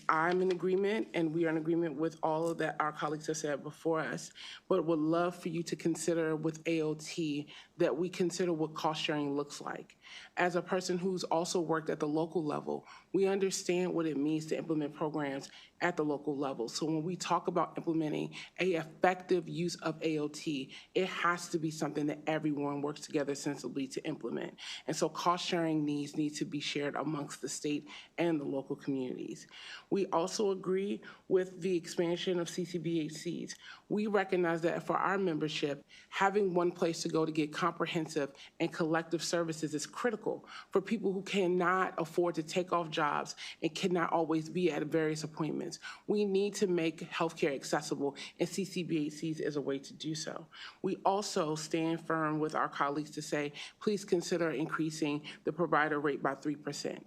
S16: I'm in agreement, and we are in agreement with all of that our colleagues have said before us, but would love for you to consider with AOT that we consider what cost sharing looks like. As a person who's also worked at the local level, we understand what it means to implement programs at the local level. So when we talk about implementing an effective use of AOT, it has to be something that everyone works together sensibly to implement. And so cost sharing needs need to be shared amongst the state and the local communities. We also agree with the expansion of CCBHCs. We recognize that for our membership, having one place to go to get comprehensive and collective services is critical for people who cannot afford to take off jobs and cannot always be at various appointments. We need to make healthcare accessible, and CCBHCs is a way to do so. We also stand firm with our colleagues to say, please consider increasing the provider rate by 3%.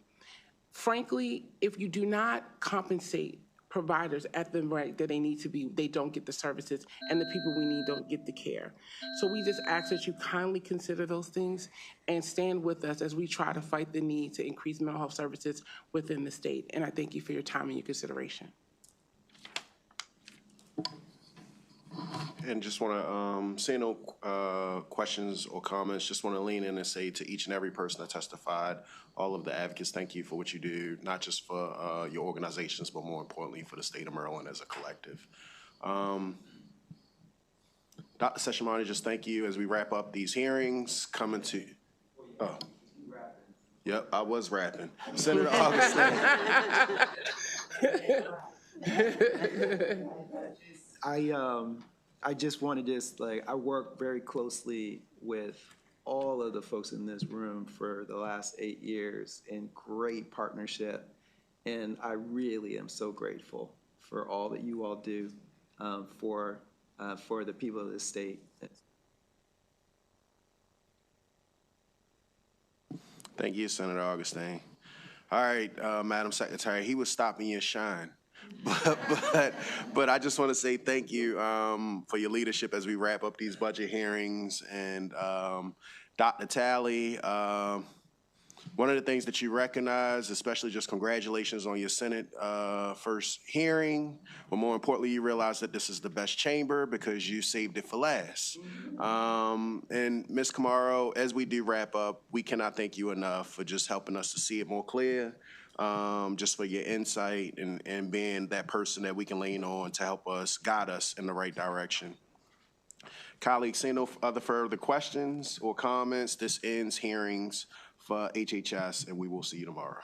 S16: Frankly, if you do not compensate providers at the rate that they need to be, they don't get the services, and the people we need don't get the care. So we just ask that you kindly consider those things and stand with us as we try to fight the need to increase mental health services within the state. And I thank you for your time and your consideration.
S1: And just want to, say no questions or comments, just want to lean in and say to each and every person that testified, all of the advocates, thank you for what you do, not just for your organizations, but more importantly for the state of Maryland as a collective. Dr. Session, just thank you as we wrap up these hearings. Coming to, oh, yep, I was rapping. Senator Augustine.
S17: I just want to I work very closely with all of the folks in this room for the last 8 years in great partnership. And I really am so grateful for all that you all do for the people of this state.
S1: Thank you, Senator Augustine. All right, Madam Secretary, he was stopping your shine. But I just want to say thank you for your leadership as we wrap up these budget hearings. And Dr. Talley, one of the things that you recognize, especially just congratulations on your Senate first hearing, but more importantly, you realize that this is the best chamber because you saved it for last. And Ms. Camaro, as we do wrap up, we cannot thank you enough for just helping us to see it more clear. Just for your insight and being that person that we can lean on to help us, guide us in the right direction. Colleagues, seeing no other further questions or comments, this ends hearings for HHS, and we will see you tomorrow.